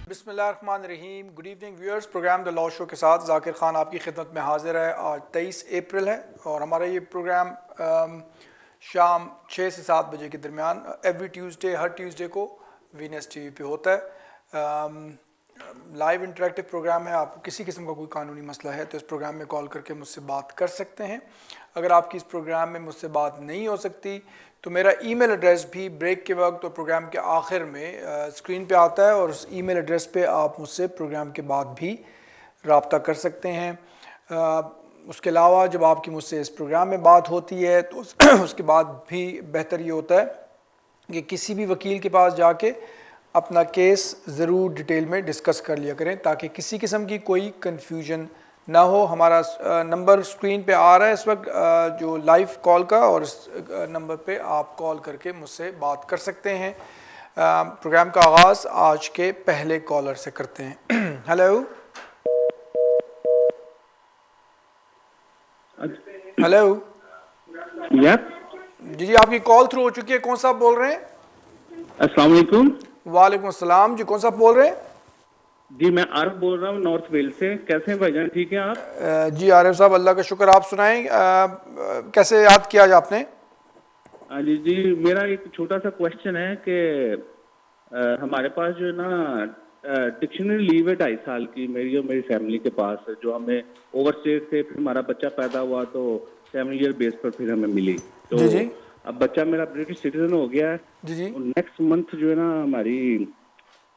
बिस्मिल्लाहिर्रहमानिर्रहीम। Good evening viewers, programme the law show के साथ जाकिर खान आपकी खिदमत में हाजिर है। आज 23 अप्रैल है और हमारा ये प्रोग्राम शाम 6 से 7 बजे के दरमियान एवरी ट्यूसडे, हर ट्यूसडे को वीनस टीवी पे होता है। लाइव इंटरेक्टिव प्रोग्राम है। आपको किसी किस्म का कोई कानूनी मसला है तो इस प्रोग्राम में कॉल करके मुझसे बात कर सकते हैं। अगर आपकी इस प्रोग्राम में मुझसे बात नहीं हो सकती तो मेरा ईमेल एड्रेस भी ब्रेक के वक्त और प्रोग्राम के आखिर में स्क्रीन पे आता है और उस ईमेल एड्रेस पे आप मुझसे प्रोग्राम के बाद भी रब्ता कर सकते हैं। उसके अलावा जब आपकी मुझसे इस प्रोग्राम में बात होती है तो उसके बाद भी बेहतर ये होता है कि किसी भी वकील के पास जाके अपना केस ज़रूर डिटेल में डिस्कस कर लिया करें ताकि किसी किस्म की कोई कन्फ्यूजन ना हो। हमारा नंबर स्क्रीन पे आ रहा है इस वक्त, जो लाइव कॉल का, और इस नंबर पे आप कॉल करके मुझसे बात कर सकते हैं। प्रोग्राम का आगाज़ आज के पहले कॉलर से करते हैं। हेलो हेलो जी, आपकी कॉल थ्रू हो चुकी है। कौन सा आप बोल रहे हैं? अस्सलाम वालेकुम। वालेकुम अस्सलाम जी, कौन सा आप बोल रहे हैं? जी मैं आरिफ बोल रहा हूँ नॉर्थ वेल से। कैसे हैं भाईजान, ठीक हैं आप? जी आरिफ साहब, अल्लाह का शुक्र। आप सुनाएं, कैसे याद किया आज आपने? हाँ जी जी, मेरा एक छोटा सा क्वेश्चन है कि हमारे पास जो है ना डिक्शनरी लीव है 2.5 साल की, मेरी और मेरी फैमिली के पास, जो हमें ओवरस्टेट थे। फिर हमारा बच्चा पैदा हुआ तो 7 ईयर बेस पर फिर हमें मिली। तो जी जी अब बच्चा मेरा ब्रिटिश सिटीजन हो गया है। जी जी नेक्स्ट मंथ जो है ना हमारी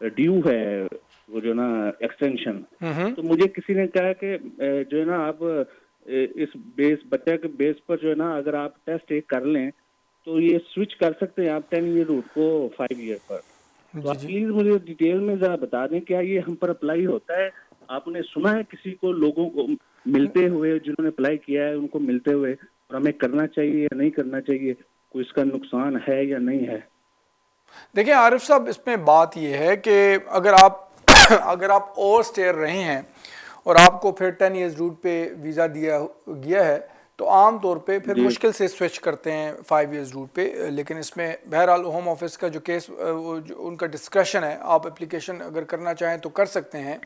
ड्यू है, वो जो ना एक्सटेंशन। तो मुझे किसी ने कहा कि जो है ना आप इस बेस बच्चे के बेस पर जो है ना अगर आप टेस्ट एक कर लें तो ये स्विच कर सकते हैं आप 10 ईयर रूट को 5 ईयर पर। तो आप प्लीज मुझे डिटेल में जरा बता दें क्या ये हम पर अप्लाई होता है? आपने सुना है किसी को, लोगों को मिलते हुए, जिन्होंने अप्लाई किया है उनको मिलते हुए, और हमें करना चाहिए या नहीं करना चाहिए? कोई इसका नुकसान है या नहीं है? देखिए आरिफ साहब, इसमें बात यह है कि अगर आप अगर आप ओवर स्टेयर रहे हैं और आपको फिर 10 ईयर्स रूट पे वीज़ा दिया गया है तो आम तौर पे फिर मुश्किल से स्विच करते हैं 5 ईयर्स रूट पे। लेकिन इसमें बहरहाल होम ऑफिस का जो केस, जो उनका डिस्क्रेशन है, आप एप्लीकेशन अगर करना चाहें तो कर सकते हैं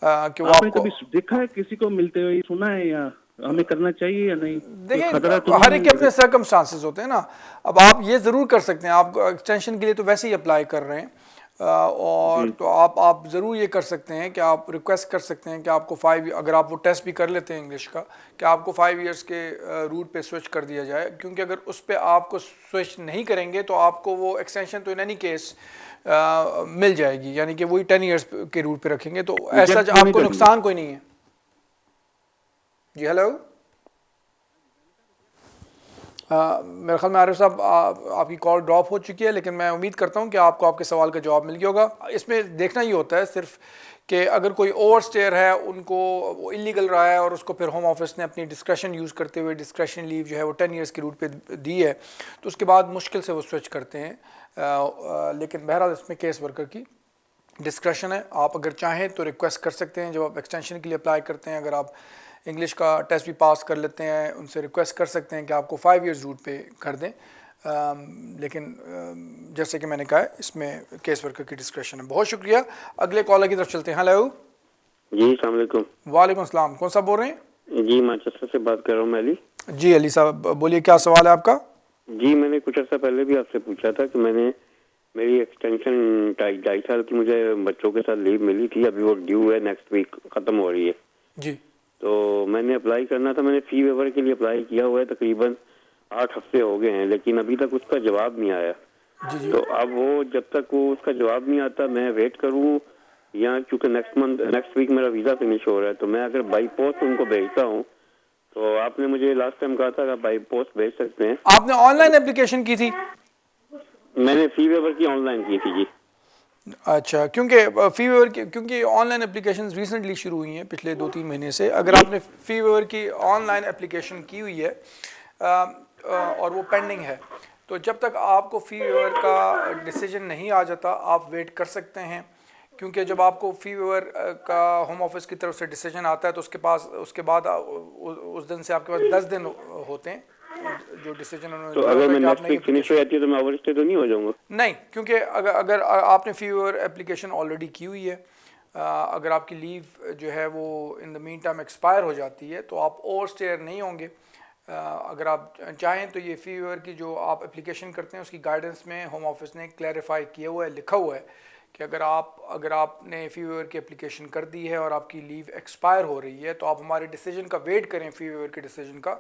कि वो आपने आपको। कभी देखा है किसी को मिलते हुए, सुना है, या हमें करना चाहिए या नहीं? देखिए, खतरा तो हर नहीं एक के अपने है? सर्कमस्टांसेस होते हैं ना। अब आप ये ज़रूर कर सकते हैं, आप एक्सटेंशन के लिए तो वैसे ही अप्लाई कर रहे हैं, और तो आप ज़रूर ये कर सकते हैं कि आप रिक्वेस्ट कर सकते हैं कि आपको 5, अगर आप वो टेस्ट भी कर लेते हैं इंग्लिश का, कि आपको 5 ईयर्स के रूट पे स्विच कर दिया जाए। क्योंकि अगर उस पर आपको स्विच नहीं करेंगे तो आपको वो एक्सटेंशन तो इन एनी केस मिल जाएगी, यानी कि वही 10 ईयर्स के रूट पे रखेंगे तो ऐसा आपको नुकसान कोई नहीं है। जी हेलो, मेरे ख्याल में आरिफ साहब आपकी कॉल ड्रॉप हो चुकी है, लेकिन मैं उम्मीद करता हूं कि आपको आपके सवाल का जवाब मिल गया होगा। इसमें देखना ही होता है सिर्फ कि अगर कोई ओवर स्टेयर है, उनको वो इलीगल रहा है और उसको फिर होम ऑफिस ने अपनी डिस्क्रेशन यूज़ करते हुए डिस्क्रेशन लीव जो है वो 10 ईयर्स के रूट पे दी है, तो उसके बाद मुश्किल से वो स्विच करते हैं। लेकिन बहरहाल इसमें केस वर्कर की डिस्क्रेशन है। आप अगर चाहें तो रिक्वेस्ट कर सकते हैं जब आप एक्सटेंशन के लिए अप्लाई करते हैं। अगर आप इंग्लिश का टेस्ट भी पास कर लेते हैं, उनसे रिक्वेस्ट कर सकते हैं कि आपको 5 ईयर्स रूट पे कर दें। लेकिन जैसे कि मैंने कहा है, इसमें केस वर्कर की डिस्क्रेशन है। बहुत शुक्रिया। अगले कॉलर की तरफ चलते हैं। हेलो जी, अस्सलाम वालेकुम। वालेकुम अस्सलाम। कौन सा बोल रहे हैं? जी, मैनचेस्टर से बात कर रहा हूँ, मैं अली। जी अली साहब बोलिए, क्या सवाल है आपका? जी, मैंने कुछ अर्सा पहले भी आपसे पूछा था कि मेरी एक्सटेंशन 2.5 साल की मुझे बच्चों के साथ लीव मिली थी, अभी वो ड्यू है, नेक्स्ट वीक खत्म हो रही है जी। तो मैंने अप्लाई करना था। मैंने फी वेवर के लिए अप्लाई किया हुआ है, तकरीबन 8 हफ्ते हो गए हैं, लेकिन अभी तक उसका जवाब नहीं आया। जी। तो अब वो जब तक वो उसका जवाब नहीं आता मैं वेट करूँ, या चूंकि नेक्स्ट वीक मेरा वीजा फिनिश हो रहा है, तो मैं अगर बाई पोस्ट उनको भेजता हूँ, तो आपने मुझे लास्ट टाइम कहा था बाई पोस्ट भेज सकते हैं। आपने ऑनलाइन एप्लीकेशन की थी? मैंने फी वेवर की ऑनलाइन की थी जी। अच्छा, क्योंकि फी वेवर की, क्योंकि ऑनलाइन एप्लीकेशंस रिसेंटली शुरू हुई हैं पिछले 2-3 महीने से। अगर आपने फी वेवर की ऑनलाइन एप्लीकेशन की हुई है और वो पेंडिंग है, तो जब तक आपको फी वेवर का डिसीजन नहीं आ जाता आप वेट कर सकते हैं। क्योंकि जब आपको फी वेवर का होम ऑफिस की तरफ से डिसीजन आता है तो उसके बाद उस दिन से आपके पास 10 दिन होते हैं जो डिसीजन उन्होंने तो दिया अगर होता है मैं कि नेक्स्ट आपने ये वीक फिनिश हो application- जाती है तो मैं ओवर स्टे तो नहीं हो जाऊंगा? नहीं, क्योंकि अगर आपने फी वेवर एप्लीकेशन ऑलरेडी की हुई है, अगर आपकी लीव जो है वो in the mean time expire हो जाती है तो आप ओवर स्टेयर नहीं होंगे। अगर आप चाहें तो ये फ़ी वेवर की जो आप एप्लीकेशन करते हैं उसकी गाइडेंस में होम ऑफिस ने क्लैरिफाई किया हुआ है, लिखा हुआ है कि अगर आपने फ़ी वेवर की एप्लीकेशन कर दी है और आपकी लीव एक्सपायर हो रही है तो आप हमारे डिसीजन का वेट करें, फ़ी वेवर के डिसीजन का।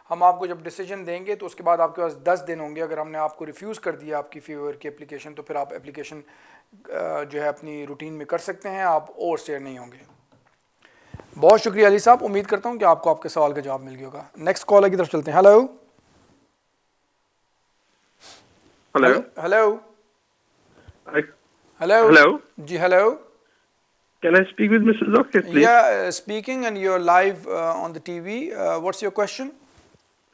हम आपको जब डिसीजन देंगे तो उसके बाद आपके पास 10 दिन होंगे। अगर हमने आपको रिफ्यूज़ कर दिया आपकी फ़ी वेवर की एप्लीकेशन तो फिर आप एप्लीकेशन जो है अपनी रूटीन में कर सकते हैं, आप ओवर स्टेयर नहीं होंगे। बहुत शुक्रिया अली साहब, उम्मीद करता हूँ कि आपको आपके सवाल का जवाब मिल गया होगा। नेक्स्ट कॉलर की तरफ चलते हैं। Hello Hello. Hello I, hello Hello. जी hello, Can I speak with Mrs. Zakir, please? Yeah speaking and you are live on the TV. What's your question?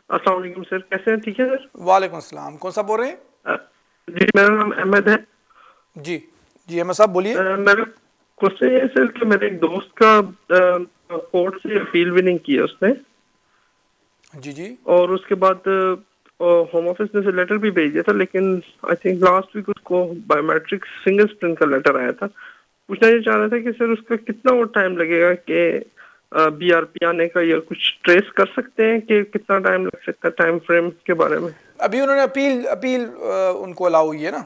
अस्सलाम वालेकुम सर, कैसे हैं? ठीक है सर? वालेकुम अस्सलाम, कौन सा बोल रहे हैं? जी मेरा नाम अहमद है। जी जी अहमद साहब बोलिए। मेरा क्वेश्चन ये है सर कि मेरे एक दोस्त का कोर्ट से अपील भी नहीं किया उसने, जी जी और उसके बाद होम ऑफिस ने से लेटर भी भेज दिया था, लेकिन आई थिंक लास्ट वीक उसको बायोमेट्रिक फिंगरप्रिंट का लेटर आया था। पूछना ये चाह रहा था कि सर उसका कितना और टाइम लगेगा कि BRP आने का, या कुछ ट्रेस कर सकते हैं कि कितना टाइम लग सकता है, टाइम फ्रेम के बारे में? अभी उन्होंने अपील उनको अलाउ हुई है ना?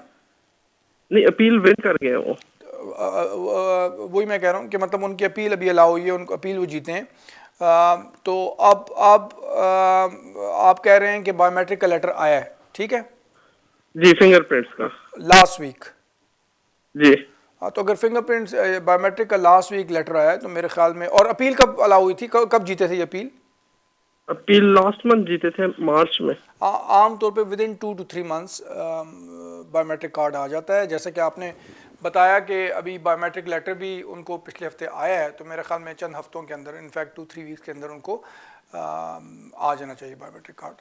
नहीं, अपील विन कर गए वो। वही मैं कह रहा हूँ कि मतलब उनकी अपील अभी अलाउ हुई है, उनको अपील वो जीते हैं। तो अब आप कह रहे हैं कि बायोमेट्रिक का लेटर आया है, ठीक है? जी, फिंगरप्रिंट्स का लास्ट वीक। जी। हाँ, तो अगर फिंगरप्रिंट्स बायोमेट्रिक का लास्ट वीक लेटर आया है तो मेरे ख्याल में, और अपील कब अलाउ हुई थी, कब जीते थे ये अपील? अपील लास्ट मंथ जीते थे, मार्च में। आमतौर पे within 2 to 3 months biometric card आ जाता है। जैसे कि आपने बताया कि अभी बायोमेट्रिक लेटर भी उनको पिछले हफ्ते आया है, तो मेरे ख्याल में चंद हफ्तों के अंदर, इनफैक्ट 2-3 वीक्स के अंदर उनको आ जाना चाहिए बायोमेट्रिक कार्ड।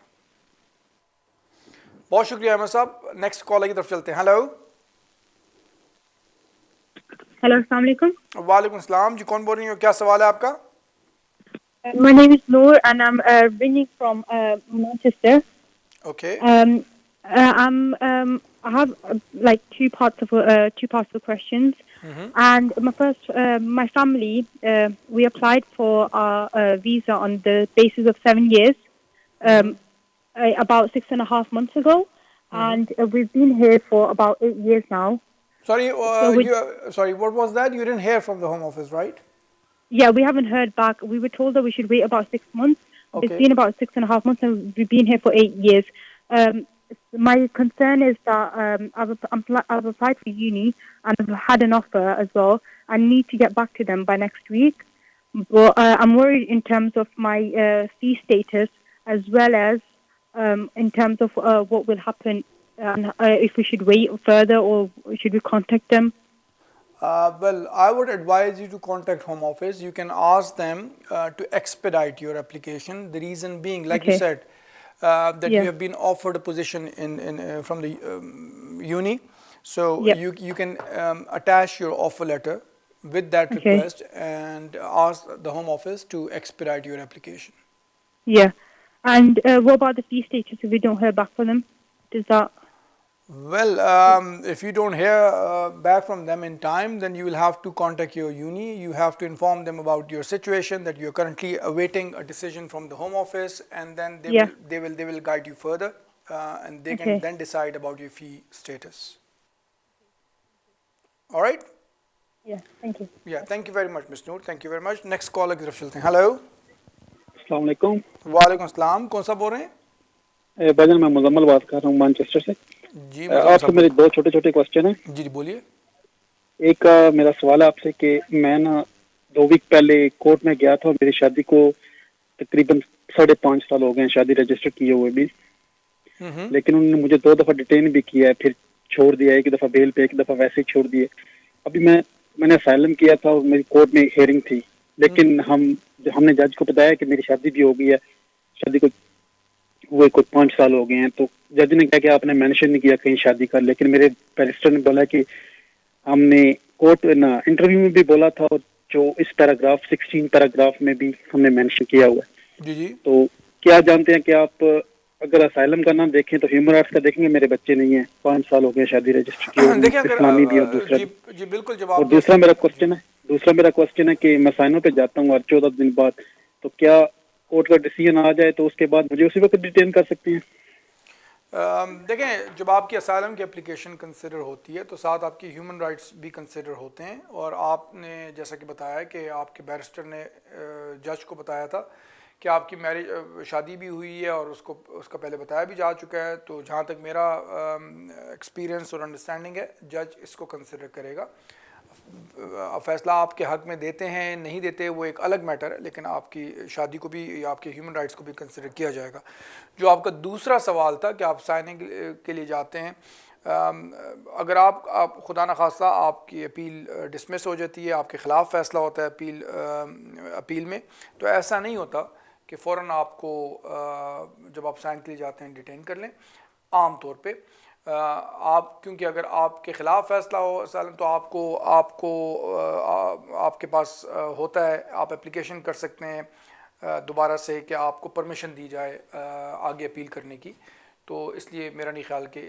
बहुत शुक्रिया अहमद साहब। नेक्स्ट कॉलर की तरफ चलते हैं। हेलो हेलो, अस्सलाम वालेकुम। वालेकुम सलाम जी, कौन बोल रही हो, क्या सवाल है आपका? My name is Noor and I'm ringing from Manchester. Okay I have like two parts of the questions. And my first, my family, we applied for our visa on the basis of 7 years, about 6.5 months ago, and we've been here for about 8 years now. Sorry, So sorry, what was that? You didn't hear from the home office, right? Yeah, we haven't heard back. We were told that we should wait about 6 months. Okay. It's been about 6.5 months, and we've been here for 8 years. My concern is that I've applied for uni and I've had an offer as well. I need to get back to them by next week. But I'm worried in terms of my fee status, as well as in terms of what will happen, and if we should wait further or should we contact them. Well, I would advise you to contact Home Office. You can ask them to expedite your application. The reason being, like you Okay. said, that you Yeah. have been offered a position in from the uni, so Yep. you can attach your offer letter with that Okay. request and ask the Home Office to expedite your application. Yeah. And what about the fee status if we don't hear back from them? Does that... Well, if you don't hear back from them in time, then you will have to contact your uni. You have to inform them about your situation, that you are currently awaiting a decision from the Home Office, and then Yeah. they will guide you further, and they Okay. can then decide about your fee status. All right? Yeah, thank you. Yeah, thank you very much, Ms. Noor. Thank you very much. Next caller की तरफ चलते हैं. Hello. अस्सलाम वालेकुम। वालेकुम अस्सलाम, कौन सा बोल रहे हैं? भाईजान मैं मुजम्मल बात कर रहा हूँ मैनचेस्टर से। जी आपसे मेरे दो छोटे छोटे क्वेश्चन हैं। जी जी बोलिए। एक मेरा सवाल है आपसे कि मैं ना 2 वीक पहले कोर्ट में गया था, मेरी शादी को तकरीबन 5.5 साल हो गए हैं शादी रजिस्टर किए हुए भी, लेकिन उन्होंने मुझे 2 दफ़ा डिटेन भी किया है, फिर छोड़ दिया, एक दफ़ा बेल पे, एक दफ़ा वैसे ही छोड़ दिए। अभी मैंने असाइलम किया था और मेरी कोर्ट में हियरिंग थी, लेकिन हमने जज को बताया कि मेरी शादी भी हो गई है, शादी को हुए कुछ 5 साल हो गए हैं, तो जज ने कहा कि आपने मेंशन नहीं किया कहीं शादी का, लेकिन मेरे बैरिस्टर ने बोला कि हमने कोर्ट ना इंटरव्यू में भी बोला था, और जो इस पैराग्राफ 16 पैराग्राफ में भी हमने मेंशन किया हुआ है। जी जी। तो क्या जानते हैं कि आप अगर असाइलम का नाम देखें तो ह्यूमन राइट्स का देखेंगे, मेरे बच्चे नहीं हैं, 5 साल हो गए शादी रजिस्टर किए हुए, देखिए इस्लामी भी। और दूसरा जी बिल्कुल और जवाब दूसरा मेरा क्वेश्चन है कि मैं साइनों पे जाता हूँ और 14 दिन बाद, तो क्या कोर्ट का डिसीजन आ जाए तो उसके बाद मुझे उसी वक्त डिटेन कर सकते हैं? देखें, जब आपकी असाइलम की एप्लीकेशन कंसिडर होती है तो साथ आपकी ह्यूमन राइट्स भी कंसिडर होते हैं। और आपने जैसा कि बताया कि आपके बैरिस्टर ने जज को बताया था कि आपकी मैरिज शादी भी हुई है और उसका पहले बताया भी जा चुका है। तो जहाँ तक मेरा एक्सपीरियंस और अंडरस्टैंडिंग है, जज इसको कंसिडर करेगा। फ़ैसला आपके हक़ में देते हैं नहीं देते वो एक अलग मैटर है, लेकिन आपकी शादी को भी या आपके ह्यूमन राइट्स को भी कंसिडर किया जाएगा। जो आपका दूसरा सवाल था कि आप साइनिंग के लिए जाते हैं, अगर आप खुदा न खास्ता आपकी अपील डिसमिस हो जाती है, आपके ख़िलाफ़ फ़ैसला होता है अपील में, तो ऐसा नहीं होता कि फ़ौरन आपको जब आप साइन के लिए जाते हैं डिटेन कर लें। आम तौर पे आप, क्योंकि अगर आपके ख़िलाफ़ फ़ैसला हो सालन तो आपके पास होता है, आप एप्लीकेशन कर सकते हैं दोबारा से कि आपको परमिशन दी जाए आगे अपील करने की। तो इसलिए मेरा नहीं ख्याल कि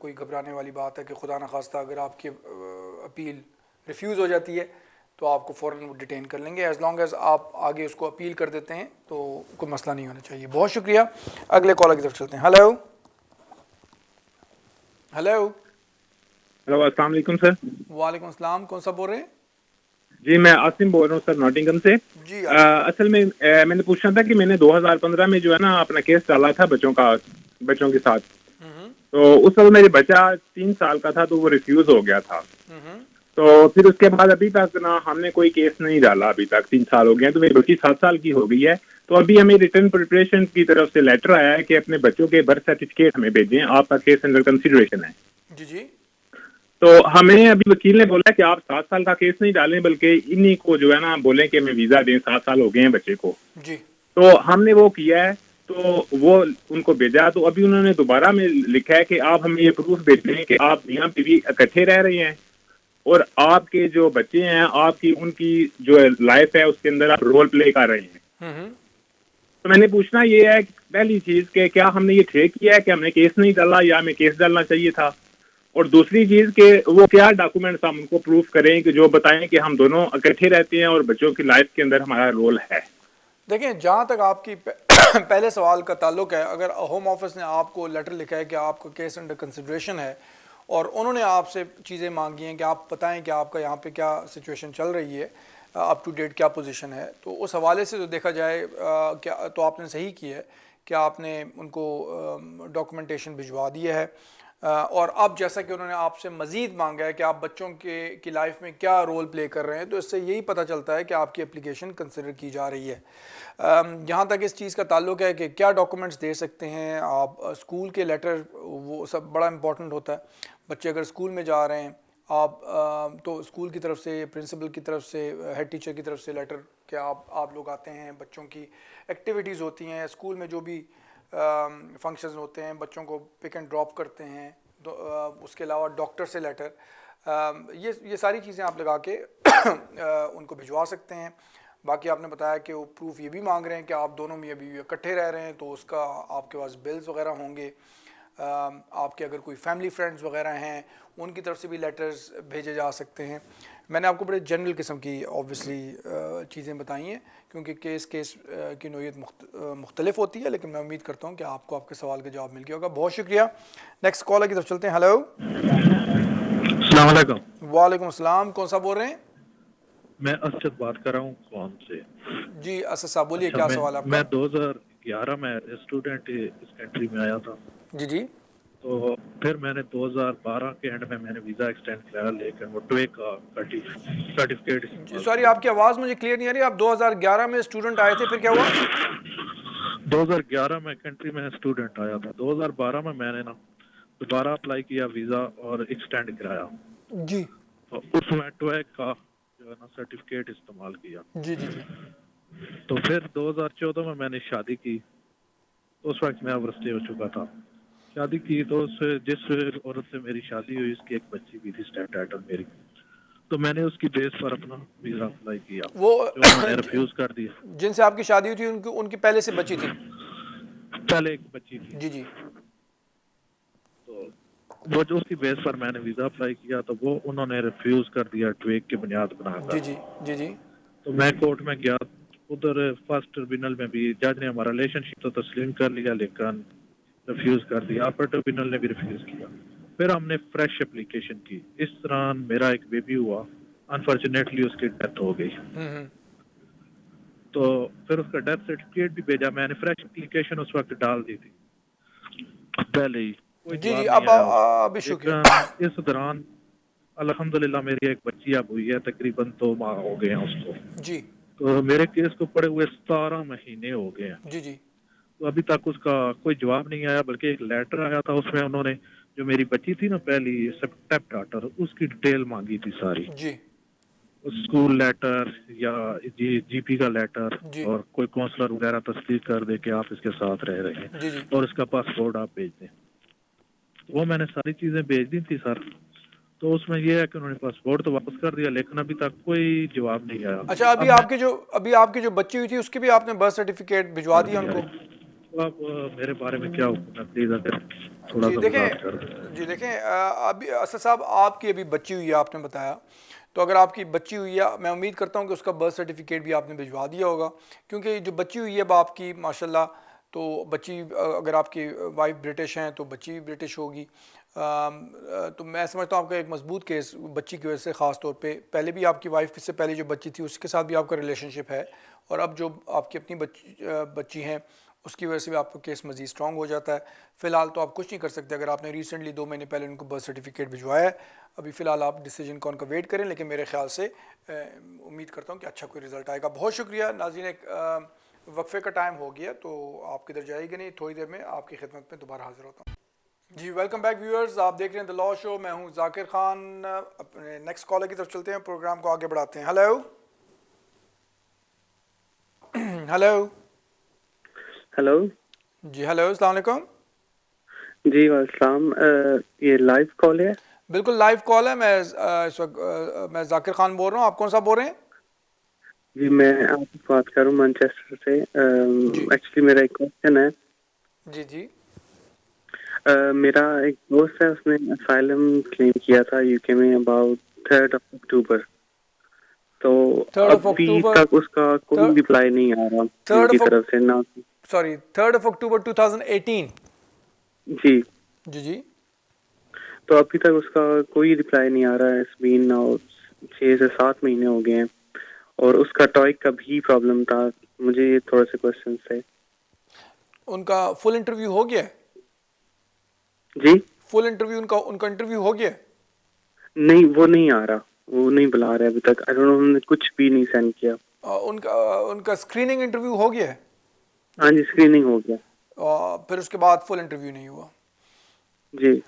कोई घबराने वाली बात है कि खुदा न खास्ता अगर आपकी अपील रिफ्यूज़ हो जाती है तो आपको फ़ौरन वो डिटेन कर लेंगे। एज़ लॉन्ग एज़ आप आगे उसको अपील कर देते हैं तो कोई मसला नहीं होना चाहिए। बहुत शुक्रिया। अगले कॉलर की तरफ चलते हैं। हेलो हेलो हेलो, अस्सलाम वालेकुम सर। वालेकुम अस्सलाम। कौन सा बोल रहे हैं? जी मैं आसिम बोल रहा हूँ सर, नॉटिंगहम से। जी असल में मैंने पूछना था कि मैंने 2015 में जो है ना अपना केस डाला था बच्चों के साथ। तो उस वक्त मेरे बच्चा 3 साल का था तो वो रिफ्यूज हो गया था। तो फिर उसके बाद अभी तक ना हमने कोई केस नहीं डाला, अभी तक 3 साल हो गए। तो मेरी बच्ची 7 साल की हो गई है। तो अभी हमें रिटर्न प्रिपरेशन की तरफ से लेटर आया है कि अपने बच्चों के बर्थ सर्टिफिकेट हमें भेजें, आपका केस अंडर कंसिडरेशन है। जी जी। तो हमें अभी वकील ने बोला कि आप 7 साल का केस नहीं डालें, बल्कि इन्हीं को जो है ना बोलें कि हमें वीजा दें, 7 साल हो गए हैं बच्चे को। जी। तो हमने वो किया है, तो वो उनको भेजा। तो अभी उन्होंने दोबारा में लिखा है कि आप हमें ये प्रूफ भेजें कि आप मियां बीवी इकट्ठे रह रहे हैं और आपके जो बच्चे हैं, आपकी उनकी जो लाइफ है उसके अंदर आप रोल प्ले कर रहे हैं। तो मैंने पूछना ये है, पहली चीज कि क्या हमने ये ठीक किया है कि हमने केस नहीं डाला या हमें केस डालना चाहिए था? और दूसरी चीज के वो क्या डॉक्यूमेंट्स हम उनको प्रूफ करें कि जो बताएं कि हम दोनों इकट्ठे रहते हैं और बच्चों की लाइफ के अंदर हमारा रोल है। देखें, जहाँ तक आपकी पहले सवाल का ताल्लुक है, अगर होम ऑफिस ने आपको लेटर लिखा है कि आपका केस अंडर कंसिडरेशन है और उन्होंने आपसे चीज़ें मांगी हैं कि आप बताएं कि आपका यहाँ पे क्या सिचुएशन चल रही है, अप टू डेट क्या पोजीशन है, तो उस हवाले से जो देखा जाए क्या तो आपने सही किया है कि आपने उनको डॉक्यूमेंटेशन भिजवा दिया है। और अब जैसा कि उन्होंने आपसे मज़ीद मांगा है कि आप बच्चों की लाइफ में क्या रोल प्ले कर रहे हैं, तो इससे यही पता चलता है कि आपकी एप्लीकेशन कंसिडर की जा रही है। जहाँ तक इस चीज़ का ताल्लुक है कि क्या डॉक्यूमेंट्स दे सकते हैं आप, स्कूल के लेटर वो सब बड़ा इंपॉर्टेंट होता है। बच्चे अगर स्कूल में जा रहे हैं आप तो स्कूल की तरफ से, प्रिंसिपल की तरफ से, हेड टीचर की तरफ से लेटर कि आप लोग आते हैं, बच्चों की एक्टिविटीज़ होती हैं स्कूल में, जो भी फंक्शंस होते हैं, बच्चों को पिक एंड ड्रॉप करते हैं, उसके अलावा डॉक्टर से लेटर, ये सारी चीज़ें आप लगा के उनको भिजवा सकते हैं। बाकी आपने बताया कि वो प्रूफ ये भी मांग रहे हैं कि आप दोनों में अभी इकट्ठे रह रहे हैं, तो उसका आपके पास बिल्स वगैरह होंगे। आपके अगर कोई फैमिली फ्रेंड्स वगैरह हैं उनकी तरफ से भी लेटर्स भेजे जा सकते हैं। मैंने आपको बड़े जनरल किस्म की ऑब्वियसली चीज़ें बताई हैं क्योंकि केस की नोयत मुख्तलिफ होती है, लेकिन मैं उम्मीद करता हूँ कि आपको आपके सवाल का जवाब मिल गया होगा। बहुत शुक्रिया। नेक्स्ट कॉलर की तरफ चलते हैं। हेलो, अस्सलाम वालेकुम। वालेकुम अस्सलाम। कौन सा बोल रहे हैं? मैं असद बात कर रहा हूँ कौन से। जी असद साहब बोलिए, क्या सवाल आपका? मैं 2011 में स्टूडेंट इस कंट्री में आया था। जी जी। तो फिर मैंने 2012 के एंड में मैंने वीज़ा एक्सटेंड किया, लेकिन वो ट्वे का सर्टिफिकेट। सॉरी, आपकी आवाज़ मुझे क्लियर नहीं आ रही। आप 2011 में स्टूडेंट आए थे, फिर क्या हुआ? 2011 में कंट्री में स्टूडेंट आया था। 2012 में मैंने ना दोबारा अप्लाई किया वीज़ा और एक्सटेंड कराया जी। तो उसमें ट्वे का जो है ना सर्टिफिकेट इस्तेमाल किया। जी जी जी। तो फिर 2014 में मैंने शादी की। उस वक्त मैं अवस्थी हो चुका था। शादी की तो जिस औरत से मेरी शादी हुई उसकी एक बच्ची भी थी, स्टेप टाइटल मेरी। तो मैंने उसकी बेस पर अपना वीज़ा अप्लाई किया, वो मैंने रिफ्यूज कर दिया। जिनसे आपकी शादी हुई थी उनकी पहले से बची थी? पहले एक बच्ची थी। जी जी। तो वो जो उसकी बेस पर मैंने वीजा अप्लाई किया तो वो उन्होंने रिफ्यूज कर दिया ट्वेक की बुनियाद बनाकर। जी जी जी जी। तो मैं कोर्ट में गया, उधर फर्स्ट ट्रिब्यूनल में भी जज ने हमारा रिलेशनशिप तो तस्लीम कर लिया लेकिन रिफ्यूज कर दिया, अपर ट्रिब्यूनल ने भी रिफ्यूज किया। फिर हमने फ्रेश एप्लीकेशन की, इस तरह मेरा एक बेबी हुआ, अनफॉर्चुनेटली उसकी डेथ हो गई। तो फिर उसका डेथ सर्टिफिकेट भी भेजा, मैंने फ्रेश एप्लीकेशन उस वक्त डाल दी थी पहले ही, कोई जी जी। जवाब अब नहीं आया। अभी शुक्रिया। लेकिन इस दौरान अल्हम्दुलिल्लाह मेरी एक बच्ची अब हुई है, तकरीबन 2 माह हो गए हैं उसको। जी। तो मेरे केस को पड़े हुए 17 महीने हो गए हैं। जी जी। तो अभी तक उसका कोई जवाब नहीं आया, बल्कि एक लेटर आया था, उसमें उन्होंने जो मेरी बच्ची थी ना पहली स्टेप डॉटर, उसकी डिटेल मांगी थी सारी जी। स्कूल लेटर या जीपी का लेटर जी। और कोई काउंसलर वगैरह तस्दीक कर दे कि आप इसके साथ रह रहे हैं जी जी। और इसका पासपोर्ट आप भेज दें। तो वो मैंने सारी चीजें भेज दी थी सर। तो उसमें ये है कि उन्होंने पासपोर्ट तो वापस कर दिया लेकिन अभी तक कोई जवाब नहीं आया। अच्छा, अभी आपकी जो बच्ची हुई थी उसकी भी आपने बर्थ सर्टिफिकेट भिजवा दिया उनको? तो आप मेरे बारे में क्या हुक्म है प्लीज अगर थोड़ा सा वजाहत कर दें। जी देखें, अभी असद साहब आपकी अभी बच्ची हुई है आपने बताया, तो अगर आपकी बच्ची हुई है मैं उम्मीद करता हूँ कि उसका बर्थ सर्टिफिकेट भी आपने भिजवा दिया होगा, क्योंकि जो बच्ची हुई है अब आपकी माशाल्लाह, तो बच्ची अगर आपकी वाइफ ब्रिटिश हैं तो बच्ची भी ब्रिटिश होगी। तो मैं समझता हूँ आपका एक मजबूत केस बच्ची की वजह से, ख़ास तौर पे पहले भी आपकी वाइफ से पहले जो बच्ची थी उसके साथ भी आपका रिलेशनशिप है, और अब जो आपकी अपनी बच्ची हैं उसकी वजह से भी आपका केस मज़ीद स्ट्रॉन्ग हो जाता है। फ़िलहाल तो आप कुछ नहीं कर सकते, अगर आपने रिसेंटली 2 महीने पहले उनको बर्थ सर्टिफिकेट भिजवाया है। अभी फ़िलहाल आप डिसीजन का उनका वेट करें, लेकिन मेरे ख्याल से उम्मीद करता हूँ कि अच्छा कोई रिज़ल्ट आएगा। बहुत शुक्रिया नाज़रीन, एक वक्फे का टाइम हो गया तो आप किधर जाएगी नहीं, थोड़ी देर में आपकी खिदमत में दोबारा हाजिर होता हूँ। जी वेलकम बैक व्यूअर्स, आप देख रहे हैं द लॉ शो, मैं हूँ जाकिर खान। अपने नेक्स्ट कॉलर की तरफ चलते हैं, प्रोग्राम को आगे बढ़ाते हैं। हेलो हेलो हेलो जी। हेलो, अस्सलाम वालेकुम। जी वालेकुम, ये लाइव कॉल है? बिल्कुल लाइव कॉल है। मैं इस वक्त मैं जाकिर खान बोल रहा हूँ। आप कौन सा बोल रहे हैं? जी मैं आपसे बात कर रहा हूँ मैनचेस्टर से। एक्चुअली मेरा एक क्वेश्चन है। जी जी। मेरा एक दोस्त है, उसने असाइलम क्लेम किया था यूके में अबाउट 3rd of अक्टूबर, तो अभी तक उसका कोई रिप्लाई नहीं आ रहा उनकी तरफ से ना। सॉरी, 3rd of अक्टूबर 2018? जी जी जी। तो अभी तक उसका कोई रिप्लाई नहीं आ रहा है। इस बीन 6 से 7 महीने हो गए हैं और उसका टॉइक का भी प्रॉब्लम था। मुझे ये थोड़े से क्वेश्चन थे। उनका फुल इंटरव्यू हो गया? जी फुल इंटरव्यू उनका इंटरव्यू हो गया? नहीं, वो नहीं आ रहा, वो नहीं बुला रहे अभी तक। आई डोंट नो, उन्होंने कुछ भी नहीं सेंड किया। उनका स्क्रीनिंग इंटरव्यू हो गया है? हाँ जी, स्क्रीनिंग हो गया। फिर उसके बाद फुल इंटरव्यू नहीं हुआ? जी।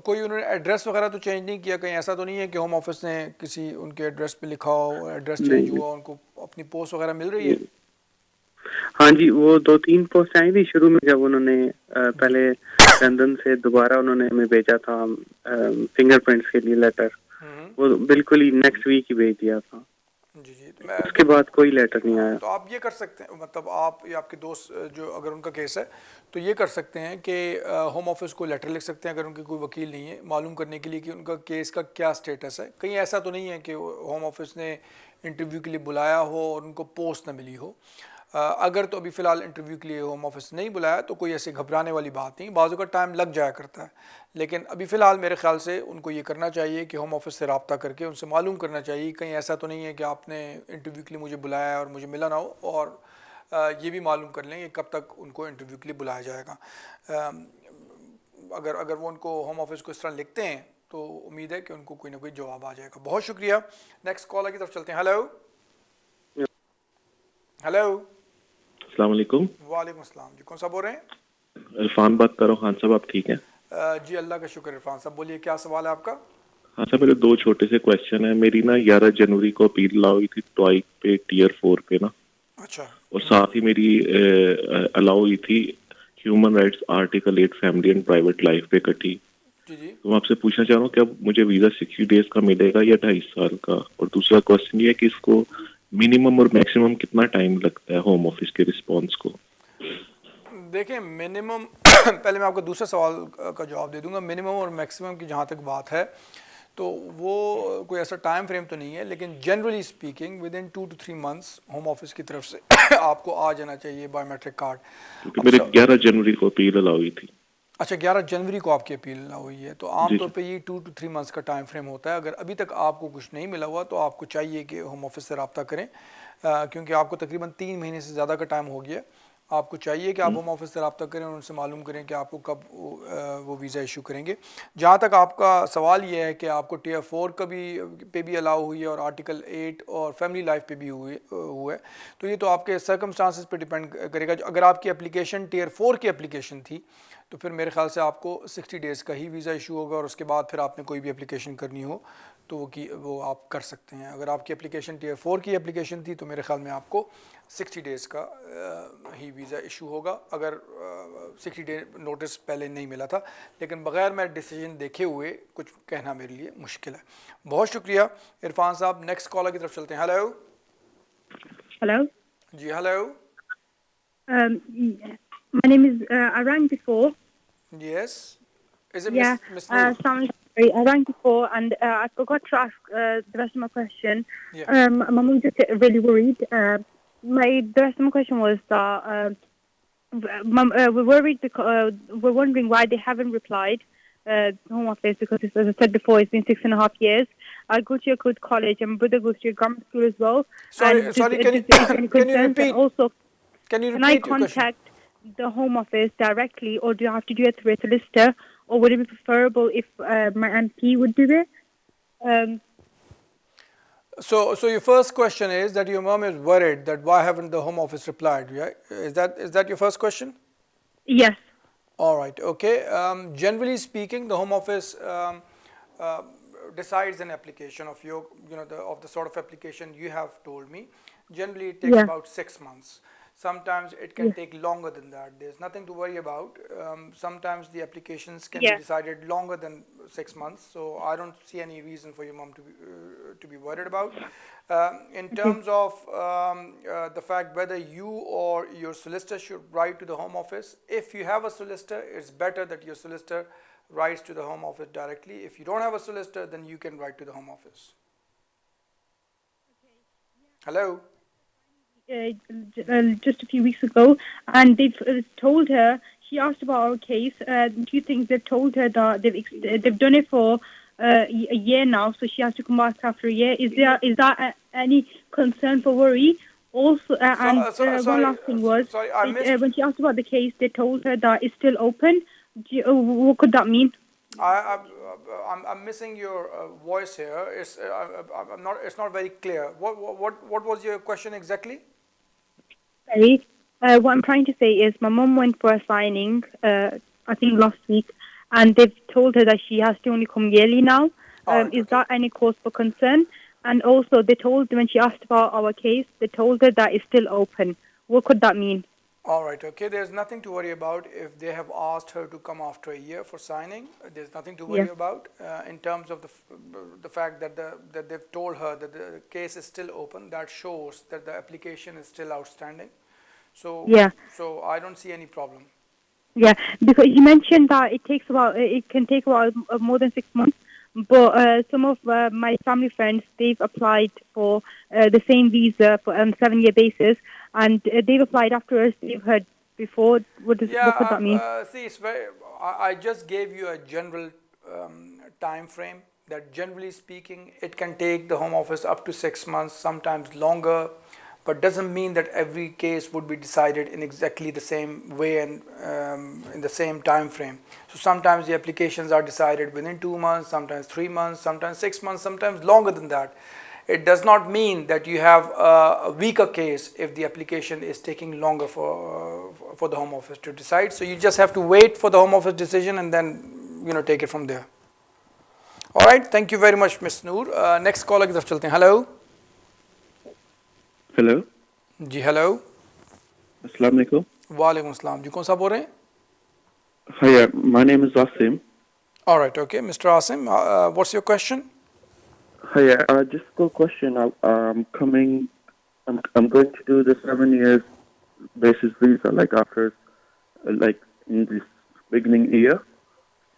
कोई उन्होंने एड्रेस वगैरह तो चेंज नहीं किया? कहीं ऐसा तो नहीं है कि होम ऑफिस ने किसी उनके एड्रेस पे लिखा हो, एड्रेस चेंज हुआ, उनको अपनी पोस्ट वगैरह मिल रही है? हाँ जी, वो 2-3 पोस्ट आई थी शुरू में, जब उन्होंने पहले लंदन से दोबारा उन्होंने हमें भेजा था फिंगरप्रिंट्स के लिए लेटर, वो बिल्कुल ही नेक्स्ट वीक ही भेज दिया था। जी जी। उसके बाद कोई लेटर नहीं आया। तो आप ये कर सकते हैं, मतलब आप या आपके दोस्त जो अगर उनका केस है तो ये कर सकते हैं कि होम ऑफिस को लेटर लिख सकते हैं, अगर उनके कोई वकील नहीं है, मालूम करने के लिए कि उनका केस का क्या स्टेटस है। कहीं ऐसा तो नहीं है कि होम ऑफिस ने इंटरव्यू के लिए बुलाया हो और उनको पोस्ट ना मिली हो। अगर तो अभी फ़िलहाल इंटरव्यू के लिए होम ऑफिस नहीं बुलाया तो कोई ऐसे घबराने वाली बात नहीं, बाज़ों का टाइम लग जाया करता है। लेकिन अभी फ़िलहाल मेरे ख्याल से उनको ये करना चाहिए कि होम ऑफिस से रब्ता करके उनसे मालूम करना चाहिए, कहीं ऐसा तो नहीं है कि आपने इंटरव्यू के लिए मुझे बुलाया है और मुझे मिला ना हो, और ये भी मालूम कर लें कि कब तक उनको इंटरव्यू के लिए बुलाया जाएगा। अगर वो उनको होम ऑफिस को इस तरह लिखते हैं तो उम्मीद है कि उनको कोई ना कोई जवाब आ जाएगा। बहुत शुक्रिया। नेक्स्ट कॉलर की तरफ चलते हैं। Hello hello. अस्सलाम वालेकुम। वालेकुम अस्सलाम। जी कौन सा बोल रहे हैं? इरफान बात कर रहा हूँ। खान साहब आप ठीक हैं? जी अल्लाह का शुक्र। इरफान साहब बोलिए, क्या सवाल है आपका? हाँ साहब, मेरे 2 छोटे से क्वेश्चन है। मेरी ना 11 जनवरी को अपील ला हुई थी टॉइक पे Tier 4 पे ना। अच्छा। और साथ ही मेरी अलाउ हुई थी human rights article 8 family and private life पे इकट्ठी। जी जी। तो मैं आपसे पूछना चाह रहा हूँ कि अब मुझे वीज़ा 60 डेज का मिलेगा या 2.5 साल का? और दूसरा क्वेश्चन ये है कि इसको मिनिमम और मैक्सिमम कितना टाइम लगता है होम ऑफिस के रिस्पॉन्स को? देखिए मिनिमम पहले मैं आपको दूसरे सवाल का जवाब दे दूंगा। मिनिमम और मैक्सिमम की जहाँ तक बात है तो वो कोई ऐसा टाइम फ्रेम तो नहीं है, लेकिन generally speaking with in 2 to 3 months home office की तरफ से आपको आ जाना चाहिए बायोमेट्रिक कार्ड। क्योंकि मेरे 11 जनवरी को अपील अलाउ हुई थी। अच्छा, 11 जनवरी को आपकी अपील हुई है, तो आमतौर पे ये 2 to 3 मंथ्स का टाइम फ्रेम होता है। अगर अभी तक आपको कुछ नहीं मिला हुआ तो आपको चाहिए कि होम ऑफिस से रब्ता करें, क्योंकि आपको तकरीबन 3 महीने से ज़्यादा का टाइम हो गया। आपको चाहिए कि आप होम ऑफिस से रब्ता करें और उनसे मालूम करें कि आपको कब वो वीज़ा इशू करेंगे। जहाँ तक आपका सवाल ये है कि आपको टियर 4 का भी पे भी अलाउ हुई है और आर्टिकल 8 और फैमिली लाइफ पे भी हुआ है, तो ये तो आपके सर्कमस्टांसेस पे डिपेंड करेगा। अगर आपकी एप्लीकेशन टियर 4 की एप्लीकेशन थी तो फिर मेरे ख्याल से आपको 60 डेज़ का ही वीज़ा इशू होगा और उसके बाद फिर आपने कोई भी एप्लीकेशन करनी हो तो वो आप कर सकते हैं। अगर आपकी एप्लीकेशन टियर 4 की एप्लीकेशन थी तो मेरे ख्याल में आपको 60 डेज़ का ही वीज़ा इशू होगा, अगर 60 डे नोटिस पहले नहीं मिला था। लेकिन बग़ैर मैं डिसीजन देखे हुए कुछ कहना मेरे लिए मुश्किल है। बहुत शुक्रिया इरफान साहब। नेक्स्ट कॉलर की तरफ चलते हैं। हेलो। Hello. जी hello. My name is, I rang before. Yes. Is it Yeah. Miss Noor? Sorry, I rang before and I forgot to ask the rest of my question. Yeah. My mum just really worried. The rest of my question was that Mum, we're worried because we're wondering why they haven't replied the Home Office, because as I said before, it's been 6.5 years. I go to a good college and my brother goes to a grammar school as well. Sorry, can you repeat? Also, can you repeat can I your question? contact the Home Office directly, or do I have to do it through a solicitor, or would it be preferable if my MP would do it? So your first question is that your mom is worried that why haven't the Home Office replied, right? Is that your first question? Yes. All right, okay. Generally speaking, the Home Office decides an application of your, of the sort of application you have told me. Generally, it takes about 6 months. Sometimes it can take longer than that. There's nothing to worry about. Sometimes the applications can be decided longer than 6 months. So I don't see any reason for your mom to be worried about. In terms of the fact whether you or your solicitor should write to the Home Office, if you have a solicitor, it's better that your solicitor writes to the Home Office directly. If you don't have a solicitor, then you can write to the Home Office. Hello? Just a few weeks ago, and they've told her. She asked about our case. Two things they've told her that they've done it for a year now, so she has to come back after a year. Is that any concern for worry? Also, one last thing was when she asked about the case, they told her that it's still open. What could that mean? I'm missing your voice here. It's not very clear. What was your question exactly? Sorry. What I'm trying to say is my mum went for a signing, I think last week, and they've told her that she has to only come yearly now. Is that any cause for concern? And also, when she asked about our case, they told her that it's still open. What could that mean? All right, okay. There's nothing to worry about if they have asked her to come after a year for signing. There's nothing to worry about in terms of the fact that they've told her that the case is still open. That shows that the application is still outstanding. So I don't see any problem. Yeah, because you mentioned that it can take about more than 6 months. But some of my family friends, they've applied for the same visa for 7-year basis, and they've applied after us. They've heard before. What could that mean? See, it's I just gave you a general time frame that generally speaking, it can take the Home Office up to 6 months, sometimes longer, but doesn't mean that every case would be decided in exactly the same way and in the same time frame. So sometimes the applications are decided within 2 months, sometimes 3 months, sometimes 6 months, sometimes longer than that. It does not mean that you have a weaker case if the application is taking longer for the Home Office to decide. So you just have to wait for the Home Office decision and then take it from there. All right, thank you very much, Ms. Noor. Next caller की तरफ चलते हैं. Hello. Hello. जी hello. अस्सलाम वालेकुम. वालेकुम अस्सलाम. जी कौन सा बोल रहे हैं? Hi, my name is Asim. All right, okay, Mr. Asim. What's your question? Hi, just a question. I'm going to do the 7 years basis visa, like after like in this beginning year.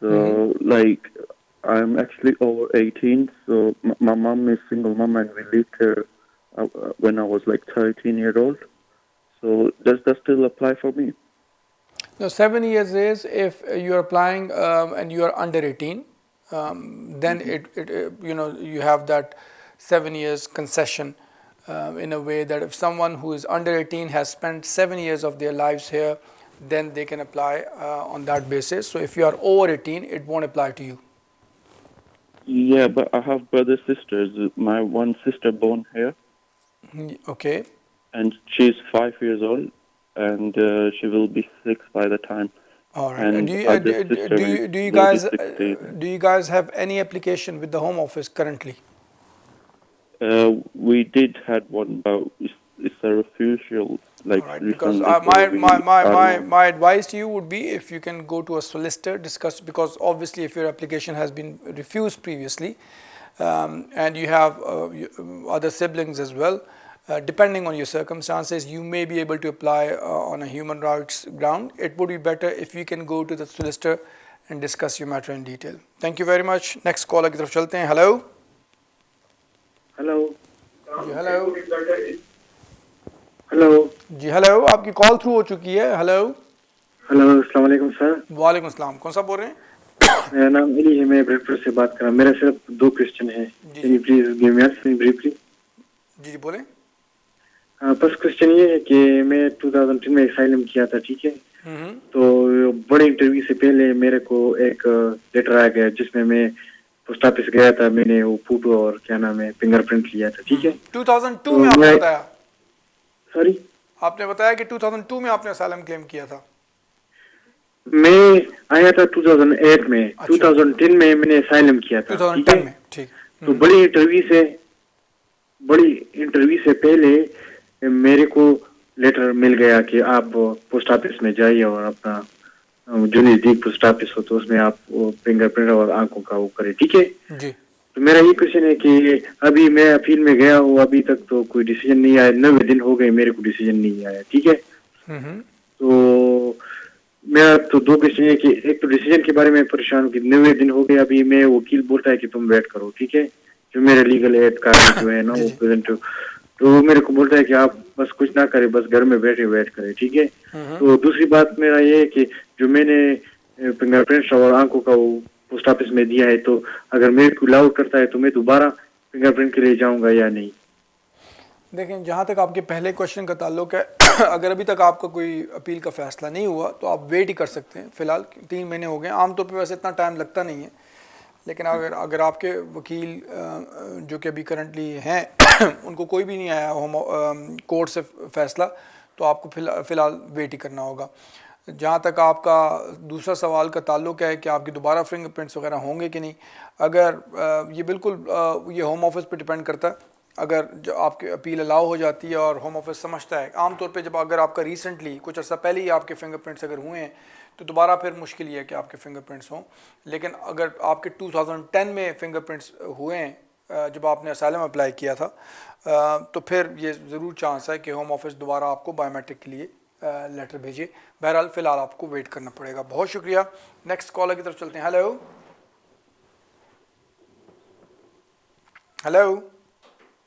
So like I'm actually over 18. So my mom is single mom, and we lived here when I was like 13 years old. So does that still apply for me? No, 7 years is if you are applying and you are under 18, then it you have that 7 years concession in a way that if someone who is under 18 has spent 7 years of their lives here, then they can apply on that basis. So if you are over 18, it won't apply to you. Yeah, but I have brothers, sisters. My one sister born here. Okay. And she's 5 years old, and she will be 6 by the time. All right. And do you guys have any application with the Home Office currently? We did had one, but it's a refusal. Like, right, because my advice to you would be if you can go to a solicitor, discuss, because obviously if your application has been refused previously and you have other siblings as well, depending on your circumstances, you may be able to apply on a human rights ground. It would be better if you can go to the solicitor and discuss your matter in detail. Thank you very much. Next caller की तरफ चलते हैं. Hello. Hello. Hello. Hello जी. Hello, आपकी call through हो चुकी है. Hello. Hello, अस्सलाम वालेकुम सर. वालेकुम अस्सलाम. कौन सा बोल रहे हैं? मेरा नाम अली है, मैं ब्रेडफोर्ड से बात कर रहा हूँ. मेरा सिर्फ 2 क्वेश्चन है. Can you please give me answer briefly? जी बोलें. फर्स्ट क्वेश्चन ये है कि मैं 2010 में असाइलम किया था, ठीक है. तो बड़े इंटरव्यू से पहले मेरे को एक लेटर आ गया जिसमें मैं पोस्ट ऑफिस गया था. मैंने वो फोटो और क्या नाम है फिंगरप्रिंट लिया था, ठीक है. 2002 में आपने बताया? सॉरी, आपने बताया कि 2002 में आपने असाइलम क्लेम किया था. मैं आया था 2008 में. 2010 में मैंने असाइलम किया था, 2010 में. ठीक. तो बड़ी इंटरव्यू से पहले मेरे को लेटर मिल गया कि आप पोस्ट ऑफिस में जाइए और अपना जो नजदीक पोस्ट ऑफिस हो तो उसमें आप फिंगरप्रिंट और आंखों का वो करें, ठीक है जी. तो मेरा ये क्वेश्चन है कि अभी मैं अपील में गया हूँ, अभी तक तो कोई डिसीजन नहीं आया. 9 दिन हो गए मेरे को डिसीजन नहीं आया, ठीक है. तो मेरा तो 2 क्वेश्चन है कि एक तो डिसीजन के बारे में परेशान हूँ कि 9 दिन हो गए, अभी मैं वकील बोलता है कि तुम वेट करो, ठीक है. जो मेरे लीगल एड कार्ड जो है ना वो प्रेजेंट, तो वो मेरे को बोलता है कि आप बस कुछ ना करें, बस घर में बैठे वेट करें, ठीक है. तो दूसरी बात मेरा ये है कि जो मैंने फिंगरप्रिंट और आंखों का वो पोस्ट ऑफिस में दिया है, तो अगर मेरे को अलाउ करता है तो मैं दोबारा फिंगरप्रिंट के लिए जाऊंगा या नहीं. देखें, जहाँ तक आपके पहले क्वेश्चन का ताल्लुक है, अगर अभी तक आपका कोई अपील का फैसला नहीं हुआ तो आप वेट ही कर सकते हैं. फिलहाल 3 महीने हो गए. आमतौर पर वैसे इतना टाइम लगता नहीं है, लेकिन अगर आपके वकील जो कि अभी करंटली हैं उनको कोई भी नहीं आया कोर्ट से फैसला, तो आपको फ़िलहाल वेट ही करना होगा. जहाँ तक आपका दूसरा सवाल का ताल्लुक है कि आपकी दोबारा फिंगरप्रिंट्स वगैरह होंगे कि नहीं, अगर ये बिल्कुल ये होम ऑफिस पे डिपेंड करता है. अगर जो आपकी अपील अलाउ हो जाती है और होम ऑफिस समझता है, आमतौर पे जब अगर आपका रिसेंटली कुछ अर्सा पहले ही आपके फिंगरप्रिंट्स अगर हुए हैं तो दोबारा फिर मुश्किल ही है कि आपके फिंगरप्रिंट्स हों. लेकिन अगर आपके 2010 में फिंगरप्रिंट्स हुए हैं जब आपने असाइलम अप्लाई किया था, तो फिर ये ज़रूर चांस है कि होम ऑफिस दोबारा आपको बायोमेट्रिक के लिए लेटर भेजिए. बहरहाल फ़िलहाल आपको वेट करना पड़ेगा. बहुत शुक्रिया. नेक्स्ट कॉलर की तरफ चलते हैं. हेलो. हेलो.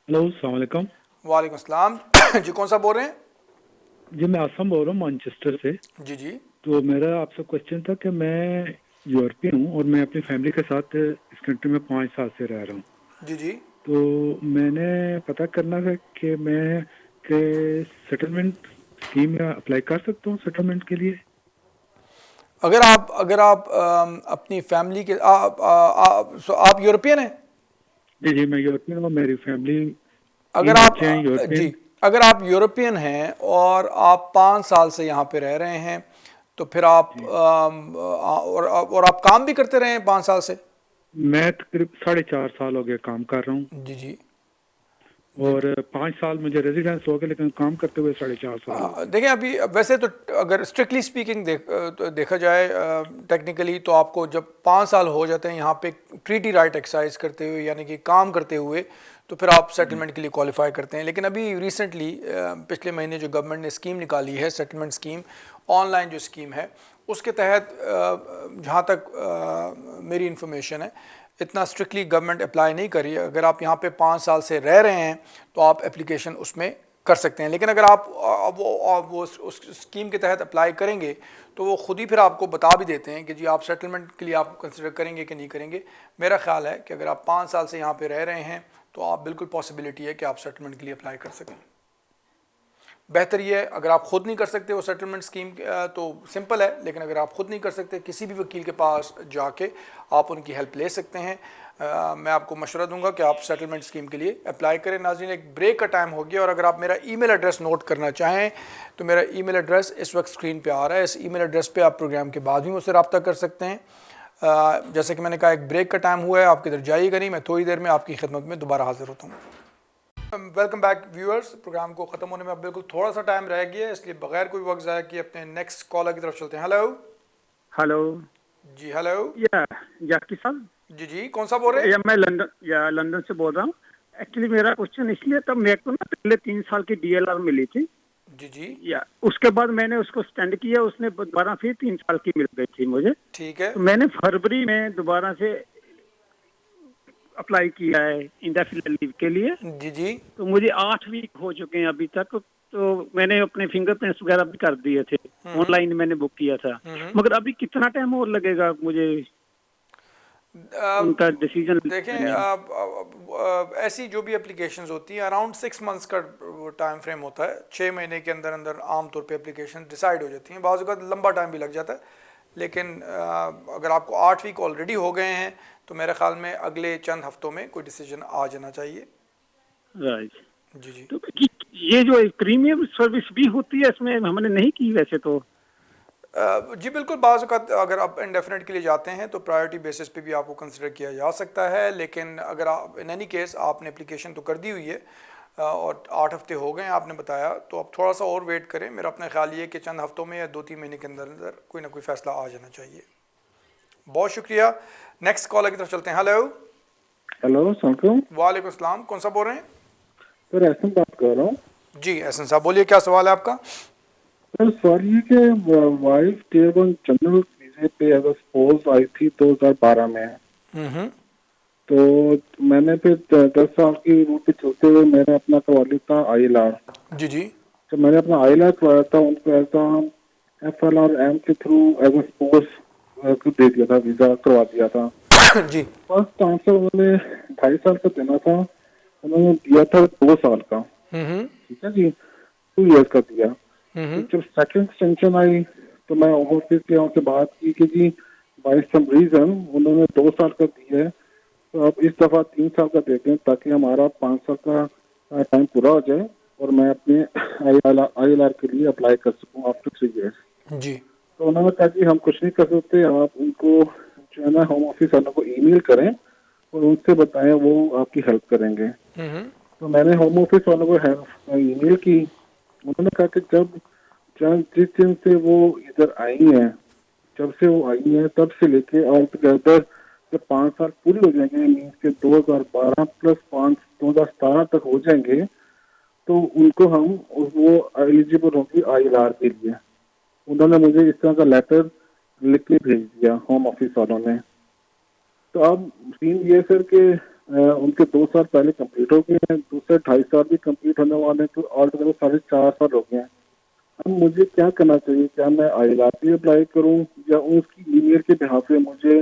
हेलो, अस्सलाम वालेकुम. वालेकुम अस्सलाम. जी, कौन सा बोल रहे हैं? जी, मैं आसम बोल रहा हूँ मैनचेस्टर से. जी जी. तो मेरा आपसे क्वेश्चन था कि मैं यूरोपियन हूँ और मैं अपनी फैमिली के साथ इस कंट्री में 5 साल से रह रहा हूँ. जी जी. तो मैंने पता करना था कि मैं सेटलमेंट स्कीम में अप्लाई कर सकता हूँ सेटलमेंट के लिए. अगर आप अपनी फैमिली के आप यूरोपियन हैं? जी जी, मैं यूरोपियन हूँ. मेरी फैमिली अगर आप यूरोपियन हैं और आप 5 साल से यहाँ पे रह रहे हैं, तो फिर आप और आप काम भी करते रहे हैं 5 साल से? मैं तकरीबन 4.5 साल हो गए काम कर रहा हूँ. जी जी. और 5 साल मुझे रेजिडेंस हो गया, लेकिन काम करते हुए 4.5 साल. देखें, अभी वैसे तो अगर स्ट्रिक्टली स्पीकिंग देखा जाए टेक्निकली, तो आपको जब 5 साल हो जाते हैं यहाँ पे ट्रीटी राइट एक्सरसाइज करते हुए, यानी कि काम करते हुए, तो फिर आप सेटलमेंट के लिए क्वालिफाई करते हैं। लेकिन अभी रिसेंटली पिछले महीने जो गवर्नमेंट ने स्कीम निकाली है, सेटलमेंट स्कीम, ऑनलाइन जो स्कीम है, उसके तहत जहाँ तक मेरी इन्फॉर्मेशन है, इतना स्ट्रिक्टली गवर्नमेंट अप्लाई नहीं करी। अगर आप यहाँ पे 5 साल से रह रहे हैं तो आप एप्लीकेशन उसमें कर सकते हैं। लेकिन अगर आप वो उस स्कीम के तहत अप्लाई करेंगे तो वो खुद ही फिर आपको बता भी देते हैं कि जी आप सेटलमेंट के लिए आप कंसिडर करेंगे कि नहीं करेंगे। मेरा ख्याल है कि अगर आप 5 साल से यहाँ पे रह रहे हैं तो आप बिल्कुल पॉसिबिलिटी है कि आप सेटलमेंट के लिए अप्लाई कर सकें। बेहतर ये है, अगर आप ख़ुद नहीं कर सकते वो सेटलमेंट स्कीम तो सिंपल है, लेकिन अगर आप ख़ुद नहीं कर सकते किसी भी वकील के पास जाके आप उनकी हेल्प ले सकते हैं। मैं आपको मशवरा दूंगा कि आप सेटलमेंट स्कीम के लिए अप्लाई करें। नाज़रीन, एक ब्रेक का टाइम हो गया और अगर आप मेरा ईमेल एड्रेस नोट करना चाहें तो मेरा ईमेल एड्रेस इस वक्त स्क्रीन पे आ रहा है। इस ईमेल एड्रेस पे आप प्रोग्राम के बाद भी मुझसे रब्ता कर सकते हैं। जैसे कि मैंने कहा, एक ब्रेक का टाइम हुआ है, आप किधर जाइएगा नहीं, मैं थोड़ी देर में आपकी खिदमत में दोबारा हाजिर होता हूँ। Welcome back viewers. प्रोग्राम को ख़त्म होने में अब बिल्कुल थोड़ा सा टाइम रह गया है, इसलिए बगैर कोई वक्त ज़ाया किए अपने नेक्स्ट कॉलर की तरफ चलते हैं। हेलो हेलो जी, हेलो जाकिर साहब। जी जी, कौन सा बोल रहे हैं? मैं लंदन से बोल रहा हूँ। एक्चुअली मेरा क्वेश्चन इसलिए, तब मेरे को ना पहले 3 साल की DLR मिली थी जी जी, उसके बाद मैंने उसको स्टैंड किया, उसने दोबारा फिर 3 साल की मिल गई थी मुझे। ठीक है। तो मैंने फरवरी में दोबारा से अप्लाई किया है इंडेफिनिट लीव के लिए जी जी। तो मुझे 8 वीक हो चुके हैं अभी तक। तो मैंने अपने फिंगरप्रिंट्स वगैरह भी कर दिए थे, ऑनलाइन मैंने बुक किया था, मगर अभी कितना टाइम और लगेगा मुझे उनका डिसीजन? देखें, ऐसी जो भी एप्लीकेशंस होती हैं अराउंड 6 मंथ्स का टाइम फ्रेम होता है। 6 महीने के अंदर अंदर आमतौर पे एप्लीकेशन डिसाइड हो जाती हैं। बाज़ वक़्त लंबा टाइम भी लग जाता है, लेकिन अगर आपको 8 वीक ऑलरेडी हो गए हैं तो मेरे ख्याल में अगले चंद हफ्तों में कोई डिसीजन आ जाना चाहिए। राइट जी जी। तो ये जो प्रीमियम सर्विस भी होती है इसमें हमने नहीं की वैसे तो। जी बिल्कुल, बाज़ वक़्त अगर आप इंडेफिनिट के लिए जाते हैं तो प्रायोरिटी बेसिस पे भी आपको कंसिडर किया जा सकता है। लेकिन अगर आप इन एनी केस आपने एप्लीकेशन तो कर दी हुई है और 8 हफ्ते हो गए आपने बताया, तो अब थोड़ा सा और वेट करें। मेरा अपना ख्याल ये कि चंद हफ्तों में या 2-3 महीने के अंदर अंदर कोई ना कोई फ़ैसला आ जाना चाहिए। बहुत शुक्रिया। नेक्स्ट कॉलर की तरफ चलते हैं। हेलो हेलो, वालेकुम सलाम, कौन सा बोल रहे हैं? सर एहसन बात कर रहा हूँ। जी एहसन साहब बोलिए, क्या सवाल है आपका? सर सवाल ये कि वाइफ टियर 1 जनरल वीजे पे एज स्पोज आई थी 2012 में। तो मैंने फिर 10 साल की रूट पे चलते हुए मैंने अपना करवा लिया था ILR। जी जी। तो मैंने अपना ILR करवाया था, उनको एज FLRM के थ्रू एज स्पोज दे दिया था, वीजा करवा दिया था जी। फर्स्ट आंसर उन्होंने 2.5 साल का देना था, उन्होंने दिया था 2 साल का। ठीक है जी, 2 इयर्स का दिया। जब सेकंड एक्सटेंशन आई तो मैं ऑफिस के उनसे बात की कि जी बाय सम रीजन उन्होंने 2 साल का दिया है, तो अब इस दफा 3 साल का देते हैं ताकि हमारा 5 साल का टाइम पूरा हो जाए और मैं अपने ILR के लिए अप्लाई कर सकूं आफ्टर 3 इयर्स। जी। तो उन्होंने कहा कि हम कुछ नहीं कर सकते, आप उनको जो है ना होम ऑफिस वालों को ईमेल करें और उनसे बताएं, वो आपकी हेल्प करेंगे। तो मैंने होम ऑफिस वालों को ईमेल की। उन्होंने कहा कि जब जिस दिन से वो इधर आई हैं, जब से वो आई हैं तब से लेके ऑल टुगेदर जब 5 साल पूरे हो जाएंगे, मीन्स के 2012 प्लस 5 2017 तक हो जाएंगे, तो उनको हम वो एलिजिबल होंगी ILR के लिए। उन्होंने मुझे इस तरह का लेटर लिख के भेज दिया होम ऑफिस वालों ने। तो अब सीन ये सर कि उनके 2 साल पहले कंप्लीट हो गए हैं, दूसरे 2.5 साल भी कंप्लीट होने वाले हैं, तो ऑल टुगेदर 4.5 साल हो गए हैं। अब मुझे क्या करना चाहिए? क्या मैं ILR के लिए अप्लाई करूं या उसकी ईमेल के बिहाफ पे मुझे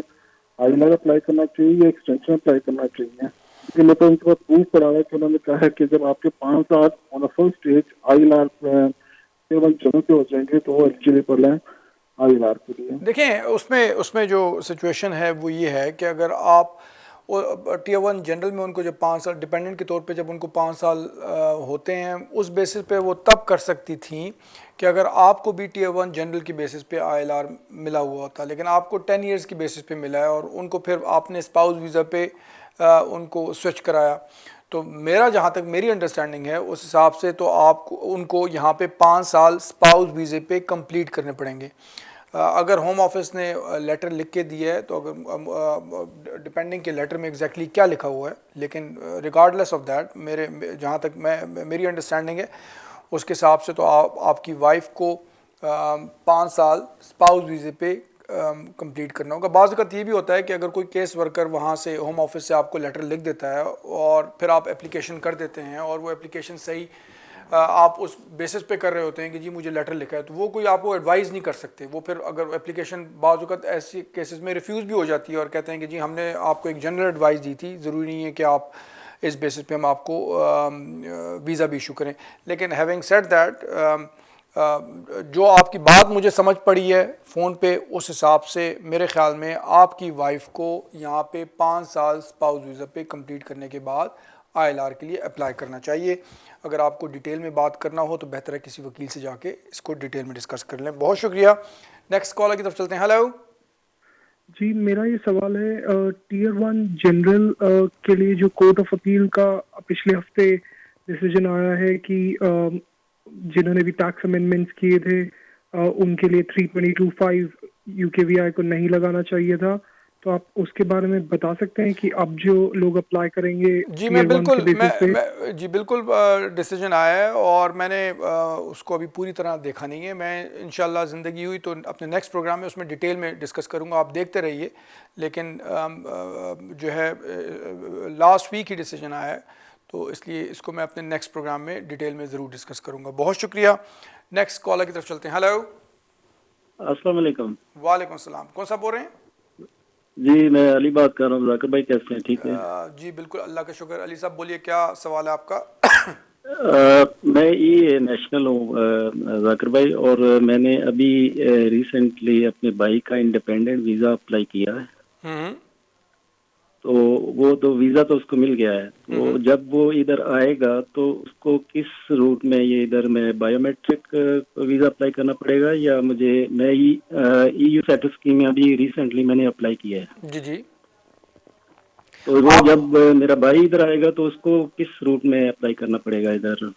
ILR अप्लाई करना चाहिए या एक्सटेंशन अप्लाई करना चाहिए? क्योंकि मैं तो उनके पास प्रूफ पड़ा है कि उन्होंने कहा है कि जब आपके 5 साल on first stage ILR general पे हो जाएंगे तो वो एलिजिबल है ILR के लिए। देखें, उसमें जो सिचुएशन है वो ये है कि अगर आप टियर 1 जनरल में उनको जब 5 साल डिपेंडेंट के तौर पे जब उनको 5 साल होते हैं, उस बेसिस पे वो तब कर सकती थी कि अगर आपको भी टियर 1 जनरल की बेसिस पे ILR मिला हुआ होता, लेकिन आपको 10 इयर्स की बेसिस पे मिला है और उनको फिर आपने स्पाउस वीज़ा पे उनको स्विच कराया। तो मेरा जहाँ तक मेरी अंडरस्टैंडिंग है उस हिसाब से तो आपको उनको यहाँ पे 5 साल स्पाउस वीज़े पे कंप्लीट करने पड़ेंगे। अगर होम ऑफिस ने लेटर लिख के दिया है तो अगर डिपेंडिंग के लेटर में एग्जैक्टली क्या लिखा हुआ है, लेकिन रिगार्डलेस ऑफ दैट मेरे जहाँ तक मेरी अंडरस्टैंडिंग है उसके हिसाब से तो आपकी वाइफ को 5 साल स्पाउस वीज़े पे कंप्लीट करना होगा। बाज़ वक़्त ये भी होता है कि अगर कोई केस वर्कर वहाँ से होम ऑफिस से आपको लेटर लिख देता है और फिर आप एप्लीकेशन कर देते हैं और वो एप्लीकेशन सही आप उस बेसिस पे कर रहे होते हैं कि जी मुझे लेटर लिखा है, तो वो कोई आपको एडवाइस नहीं कर सकते। वो फिर अगर एप्लीकेशन बाज़ वक़्त ऐसे केसेस में रिफ्यूज़ भी हो जाती है और कहते हैं कि जी हमने आपको एक जनरल एडवाइस दी थी, ज़रूरी नहीं है कि आप इस बेसिस पे हम आपको वीज़ा भी इशू करें। लेकिन हैविंग सेड दैट जो आपकी बात मुझे समझ पड़ी है फ़ोन पे, उस हिसाब से मेरे ख़्याल में आपकी वाइफ को यहाँ पे 5 साल स्पाउस वीज़ा पे कंप्लीट करने के बाद ILR के लिए अप्लाई करना चाहिए। अगर आपको डिटेल में बात करना हो तो बेहतर है किसी वकील से जाके इसको डिटेल में डिस्कस कर लें। बहुत शुक्रिया। नेक्स्ट कॉलर की तरफ चलते हैं। हेलो जी, मेरा ये सवाल है टियर 1 जनरल के लिए जो कोर्ट ऑफ अपील का पिछले हफ्ते डिसीजन आया है कि जिन्होंने भी टैक्स अमेंडमेंट्स किए थे उनके लिए 322(5) UKVI को नहीं लगाना चाहिए था, तो आप उसके बारे में बता सकते हैं कि अब जो लोग अप्लाई करेंगे? जी मैं बिल्कुल जी बिल्कुल डिसीजन आया है और मैंने उसको अभी पूरी तरह देखा नहीं है। मैं इंशाल्लाह ज़िंदगी हुई तो अपने नेक्स्ट प्रोग्राम में उसमें डिटेल में डिस्कस करूँगा, आप देखते रहिए। लेकिन जो है लास्ट वीक ही डिसीजन आया है, तो इसलिए इसको मैं अपने नेक्स्ट प्रोग्राम में डिटेल में ज़रूर डिस्कस करूँगा। बहुत शुक्रिया। नेक्स्ट कॉलर की तरफ चलते हैं। हेलो अस्सलाम वालेकुम। वालेकुम सलाम। कौन सा बोल रहे हैं? जी मैं अली बात कर रहा हूँ। जाकिर भाई कैसे हैं? ठीक है जी बिल्कुल, अल्लाह का शुक्र। अली साहब बोलिए, क्या सवाल है आपका? मैं ये नेशनल हूँ जाकिर भाई, और मैंने अभी रिसेंटली अपने भाई का इंडिपेंडेंट वीज़ा अप्लाई किया है। तो वो तो वीज़ा तो उसको मिल गया है, तो जब वो इधर आएगा तो उसको किस रूट में, ये इधर में बायोमेट्रिक वीज़ा अप्लाई करना पड़ेगा या मुझे मैं EU सेटल स्कीम में अभी रिसेंटली मैंने अप्लाई किया है। जी जी। तो वो जब मेरा भाई इधर आएगा तो उसको किस रूट में अप्लाई करना पड़ेगा इधर?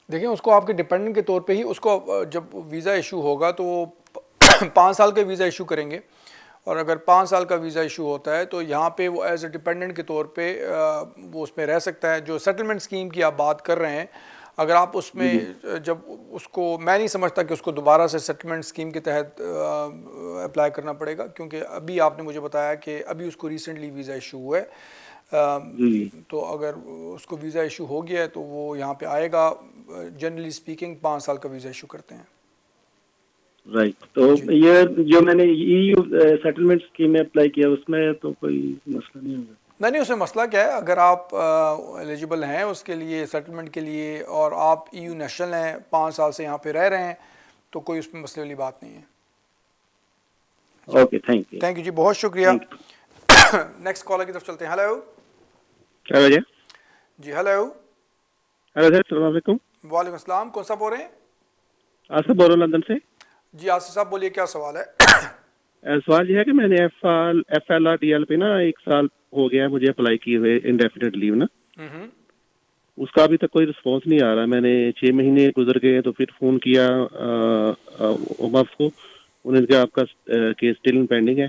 देखिए, उसको आपके डिपेंडेंट के तौर पे ही उसको जब वीज़ा इशू होगा तो वो 5 साल का वीज़ा इशू करेंगे, और अगर 5 साल का वीज़ा इशू होता है तो यहाँ पे वो एज ए डिपेंडेंट के तौर पे वो उसमें रह सकता है। जो सेटलमेंट स्कीम की आप बात कर रहे हैं, अगर आप उसमें जब उसको, मैं नहीं समझता कि उसको दोबारा से सेटलमेंट स्कीम के तहत अप्लाई करना पड़ेगा, क्योंकि अभी आपने मुझे बताया कि अभी उसको रिसेंटली वीज़ा इशू हुआ है। तो अगर उसको वीज़ा इशू हो गया है तो वो यहाँ पे आएगा। जनरली स्पीकिंग 5 साल का वीज़ा इशू करते हैं। राइट। तो ये जो मैंने EU सेटलमेंट स्कीम में अप्लाई किया उसमें तो कोई मसला नहीं होगा? नहीं, उसमें मसला क्या है, अगर आप एलिजिबल हैं उसके लिए, सेटलमेंट के लिए, और आप EU नेशनल हैं, 5 साल से यहाँ पे रह रहे हैं, तो कोई उसमें मसले वाली बात नहीं है। ओके, थैंक यू जी, बहुत शुक्रिया। नेक्स्ट कॉलर की तरफ चलते हैं। हेलो क्या वजह जी? हेलो सर, अस्सलाम वालेकुम। वालेकुम अस्सलाम। कौन सा बोल रहे हैं? आसिफ बोल रहा हूँ लंदन से। जी आसिफ साहब बोलिए, क्या सवाल है? सवाल ये है कि मैंने FLR DL पे ना 1 साल हो गया है मुझे अप्लाई किए हुए इंडेफिनिट लीव ना, उसका अभी तक कोई रिस्पांस नहीं आ रहा। मैंने 6 महीने गुजर गए तो फिर फोन किया OMAF को, उन्होंने कहा आपका केस स्टिल पेंडिंग है।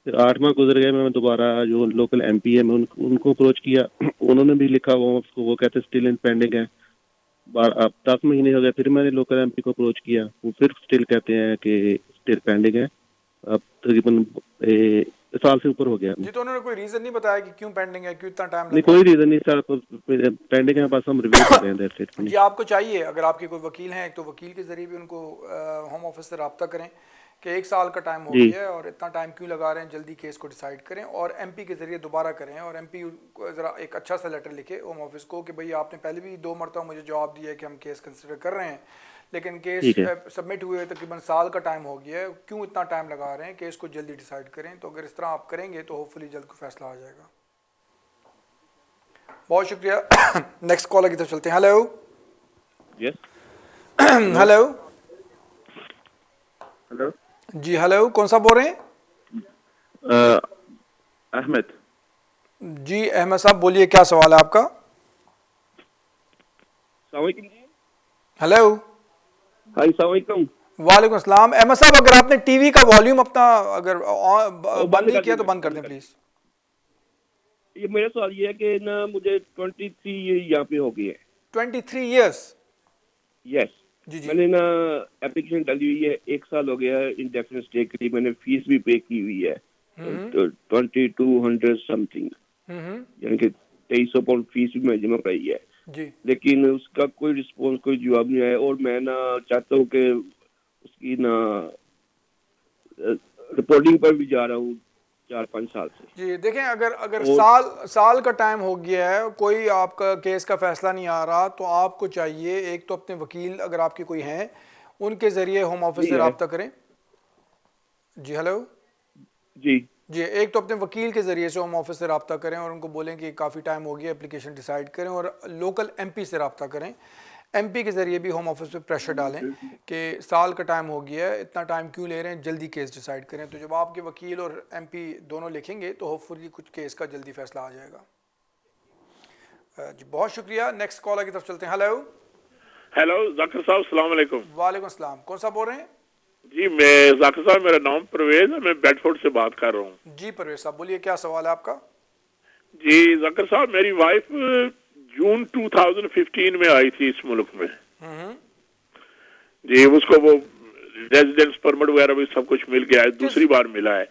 फिर 8 माह गुजर गए, मैं दोबारा जो लोकल MP है मैं उनको अप्रोच किया, उन्होंने भी लिखा OMAF को, वो कहते स्टिल पेंडिंग है। अब 10 महीने हो गए, फिर मैंने लोकल MP को अप्रोच किया, वो फिर स्टिल कहते हैं कि स्टिल पेंडिंग है। अब तकरीबन साल से ऊपर हो गया। जी, तो उन्होंने कोई रीजन नहीं बताया कि क्यों पेंडिंग है, क्यों इतना टाइम? नहीं, कोई रीजन नहीं सर, पेंडिंग है, बस हम रिव्यू कर रहे हैं दैट्स इट। जी, आपको चाहिए, अगर आपके कोई वकील हैं, तो वकील के जरिए भी उनको होम ऑफिस से रब्ता करें कि 1 साल का टाइम हो गया है और इतना टाइम क्यों लगा रहे हैं, जल्दी केस को डिसाइड करें, और MP के जरिए दोबारा करें, और MP को ज़रा एक अच्छा सा लेटर लिखे होम ऑफिस को कि भाई आपने पहले भी 2 मरतबा मुझे जवाब दिया है कि हम केस कंसिडर कर रहे हैं, लेकिन केस सबमिट हुए तकरीबन साल का टाइम हो गया है, क्यों इतना टाइम लगा रहे हैं, केस को जल्दी डिसाइड करें। तो अगर इस तरह आप करेंगे तो होपफुली जल्द को फैसला आ जाएगा। बहुत शुक्रिया। नेक्स्ट कॉलर की तरफ चलते हैं। हेलो हेलो हेलो जी, हेलो कौन सा बोल रहे हैं? अहमद जी, अहमद साहब बोलिए, क्या सवाल है आपका? हेलो हाय, अस्सलाम वालेकुम अस्सलाम। अहमद साहब, अगर आपने टीवी का वॉल्यूम अपना अगर बंद नहीं किया तो बंद कर दें प्लीज। ये मेरा सवाल ये है कि ना मुझे 23 यहाँ पे हो गई है। 23 इयर्स? यस जी जी। मैंने ना एप्लीकेशन डाली हुई है, 1 साल हो गया है इंडेफिनिट स्टे के लिए। मैंने फीस भी पे की हुई है, तो 2200 समथिंग, यानी कि 2300 पाउंड फीस भी मैं जमा कराई है जी। लेकिन उसका कोई रिस्पॉन्स, कोई जवाब नहीं आया। और मैं ना चाहता हूँ कि उसकी ना रिपोर्टिंग पर भी जा रहा हूँ 4-5 साल से। जी देखें, अगर और साल का टाइम हो गया है, कोई आपका केस का फैसला नहीं आ रहा, तो आपको चाहिए एक तो अपने वकील अगर आपके कोई हैं उनके ज़रिए होम ऑफिस से रब्ता करें। जी हेलो जी जी, एक तो अपने वकील के ज़रिए से होम ऑफिस से रब्ता करें और उनको बोलें कि काफ़ी टाइम हो गया, एप्लीकेशन डिसाइड करें। और लोकल एमपी से रब्ता करें, एमपी के ज़रिए भी होम ऑफिस पे प्रेशर डालें कि साल का टाइम हो गया है, इतना टाइम क्यों ले रहे हैं, जल्दी केस डिसाइड करें। तो जब आपके वकील और एमपी दोनों लिखेंगे तो होपफुली कुछ केस का जल्दी फैसला आ जाएगा। जी बहुत शुक्रिया। नेक्स्ट कॉलर की तरफ चलते हैं। हेलो हेलो जाकिर साहब, अस्सलाम वालेकुम। वालेकुम सलाम। कौन सा बोल रहे हैं? जी मैं जाकिर साहब, मेरा नाम परवेज है, मैं बेडफोर्ड से बात कर रहा हूँ। जी परवेज साहब बोलिए, क्या सवाल है आपका? जी जाकिर साहब, मेरी वाइफ जून 2015 में आई थी इस मुल्क में जी। उसको वो रेजिडेंस परमिट वगैरह भी सब कुछ मिल गया है, दूसरी बार मिला है।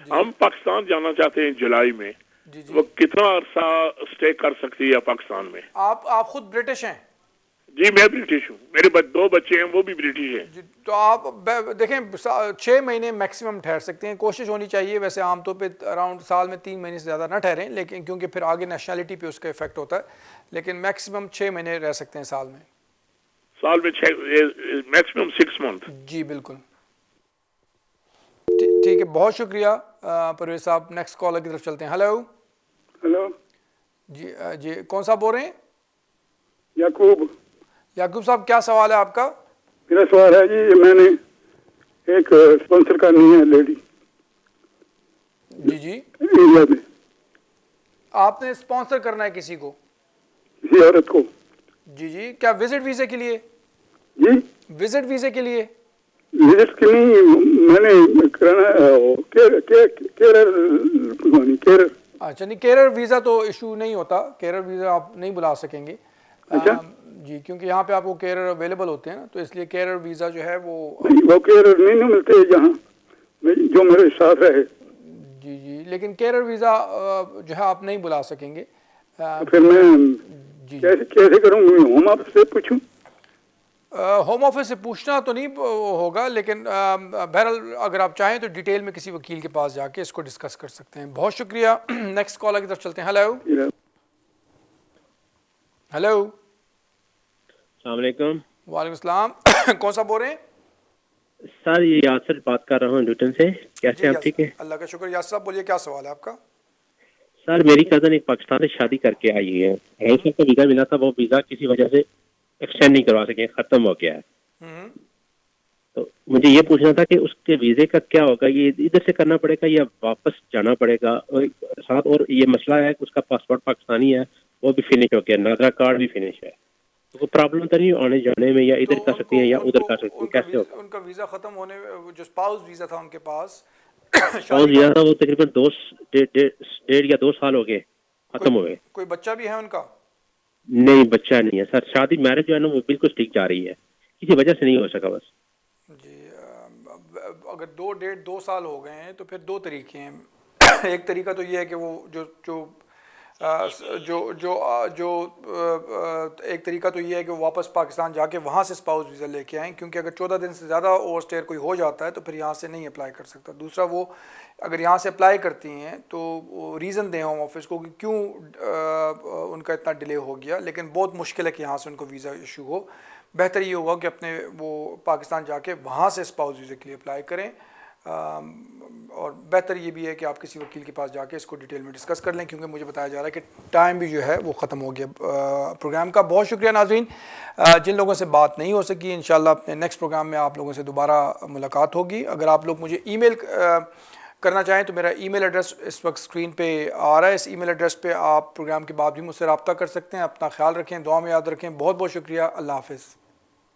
हम पाकिस्तान जाना चाहते हैं जुलाई में, वो कितना अरसा स्टे कर सकती है पाकिस्तान में? आप खुद ब्रिटिश हैं? जी मैं ब्रिटिश हूँ, मेरे 2 बच्चे हैं वो भी ब्रिटिश हैं। तो आप देखें 6 महीने मैक्सिमम ठहर सकते हैं, कोशिश होनी चाहिए। वैसे आमतौर पे अराउंड साल में 3 महीने से ज़्यादा ना ठहरें, लेकिन क्योंकि फिर आगे नेशनलिटी पे उसका इफेक्ट होता है, लेकिन मैक्सिमम 6 महीने रह सकते हैं साल में। साल में 6, मैक्सिमम 6 मंथ। जी बिल्कुल ठीक है, बहुत शुक्रिया परवेज साहब। नेक्स्ट कॉलर की तरफ चलते हैं। हेलो हेलो जी जी, कौन सा बोल रहे हैं? याकूब। याकूब साहब, क्या सवाल है आपका? मेरा सवाल है जी, मैंने एक स्पॉन्सर करनी है लेडी जी जी इंडिया में। आपने स्पॉन्सर करना है किसी को? किसी औरत को? जी जी। क्या विजिट वीजे के लिए? जी विजिट वीजे के लिए? विजिट के लिए मैंने कराना केरर। अच्छा नहीं, केरर वीज़ा तो इशू नहीं होता, केरर वीज़ा आप नहीं बुला सकेंगे। अच्छा जी, क्योंकि यहाँ पे आपको केरर अवेलेबल होते हैं ना, तो इसलिए केरर वीज़ा जो है वो केरर नहीं मिलते जहाँ जो मेरे साथ रहे। जी जी, लेकिन केरर वीज़ा जो है आप नहीं बुला सकेंगे। तो फिर मैं कैसे करूँगी? होम ऑफिस से पूछूं? होम ऑफिस से पूछना तो नहीं होगा, लेकिन बहरहाल अगर आप चाहें तो डिटेल में किसी वकील के पास जाके इसको डिस्कस कर सकते हैं। बहुत शुक्रिया। नेक्स्ट कॉलर की तरफ चलते हैं। हेलो हेलो अस्सलाम वालेकुम। वालेकुम सलाम। कौन सा बोल रहे हैं? सर ये यासर बात कर रहा हूँ न्यूटन से। कैसे आप? ठीक है, अल्लाह का शुक्र। यासर साहब बोलिए, क्या सवाल है आपका? सर मेरी कजन एक पाकिस्तान से शादी करके आई है, ऐसा का वीज़ा मिला था, वो वीज़ा किसी वजह से एक्सटेंड नहीं करवा सके, खत्म हो गया है। तो मुझे ये पूछना था कि उसके वीज़े का क्या होगा? ये इधर से करना पड़ेगा या वापस जाना पड़ेगा? और साथ और ये मसला है कि उसका पासपोर्ट पाकिस्तानी है, वो भी फिनिश हो गया, नादरा कार्ड भी फिनिश है, तो कोई प्रॉब्लम तो नहीं आने जाने में? या इधर कर सकती हैं या उधर कर सकती हैं, कैसे होगा? उनका वीज़ा ख़त्म होने, जो स्पाउस वीज़ा था उनके पास, स्पाउस वीज़ा था, वो तकरीबन 1.5 या 2 साल हो गए, खत्म हो गए। कोई बच्चा भी है उनका? नहीं, बच्चा नहीं है सर। शादी मैरिज जो है ना वो बिल्कुल ठीक जा रही है, किसी वजह से नहीं हो सका बस। जी अगर 2 साल हो गए हैं तो फिर 2 तरीके हैं। एक तरीका तो ये है कि वो एक तरीका तो ये है कि वो वापस पाकिस्तान जाके वहाँ से स्पाउस वीज़ा लेके आएँ, क्योंकि अगर 14 दिन से ज़्यादा ओवरस्टे कोई हो जाता है तो फिर यहाँ से नहीं अप्लाई कर सकता। दूसरा, वो अगर यहाँ से अप्लाई करती हैं तो वो रीज़न दें होम ऑफिस को कि क्यों उनका इतना डिले हो गया, लेकिन बहुत मुश्किल है कि यहाँ से उनको वीज़ा इशू हो। बेहतर ये होगा कि अपने वो पाकिस्तान जाके वहाँ से स्पाउस वीज़ा के लिए अप्लाई करें। और बेहतर ये भी है कि आप किसी वकील के पास जाके इसको डिटेल में डिस्कस कर लें, क्योंकि मुझे बताया जा रहा है कि टाइम भी जो है वो ख़त्म हो गया प्रोग्राम का। बहुत शुक्रिया नाज़रीन, जिन लोगों से बात नहीं हो सकी, इंशाल्लाह अपने नेक्स्ट प्रोग्राम में आप लोगों से दोबारा मुलाकात होगी। अगर आप लोग मुझे ईमेल करना चाहें तो मेरा ईमेल एड्रेस इस वक्त स्क्रीन पे आ रहा है। इस ईमेल एड्रेस पे आप प्रोग्राम के बाद भी मुझसे रब्ता कर सकते हैं। अपना ख्याल रखें, दुआ में याद रखें। बहुत बहुत शुक्रिया। अल्लाह हाफ़िज़।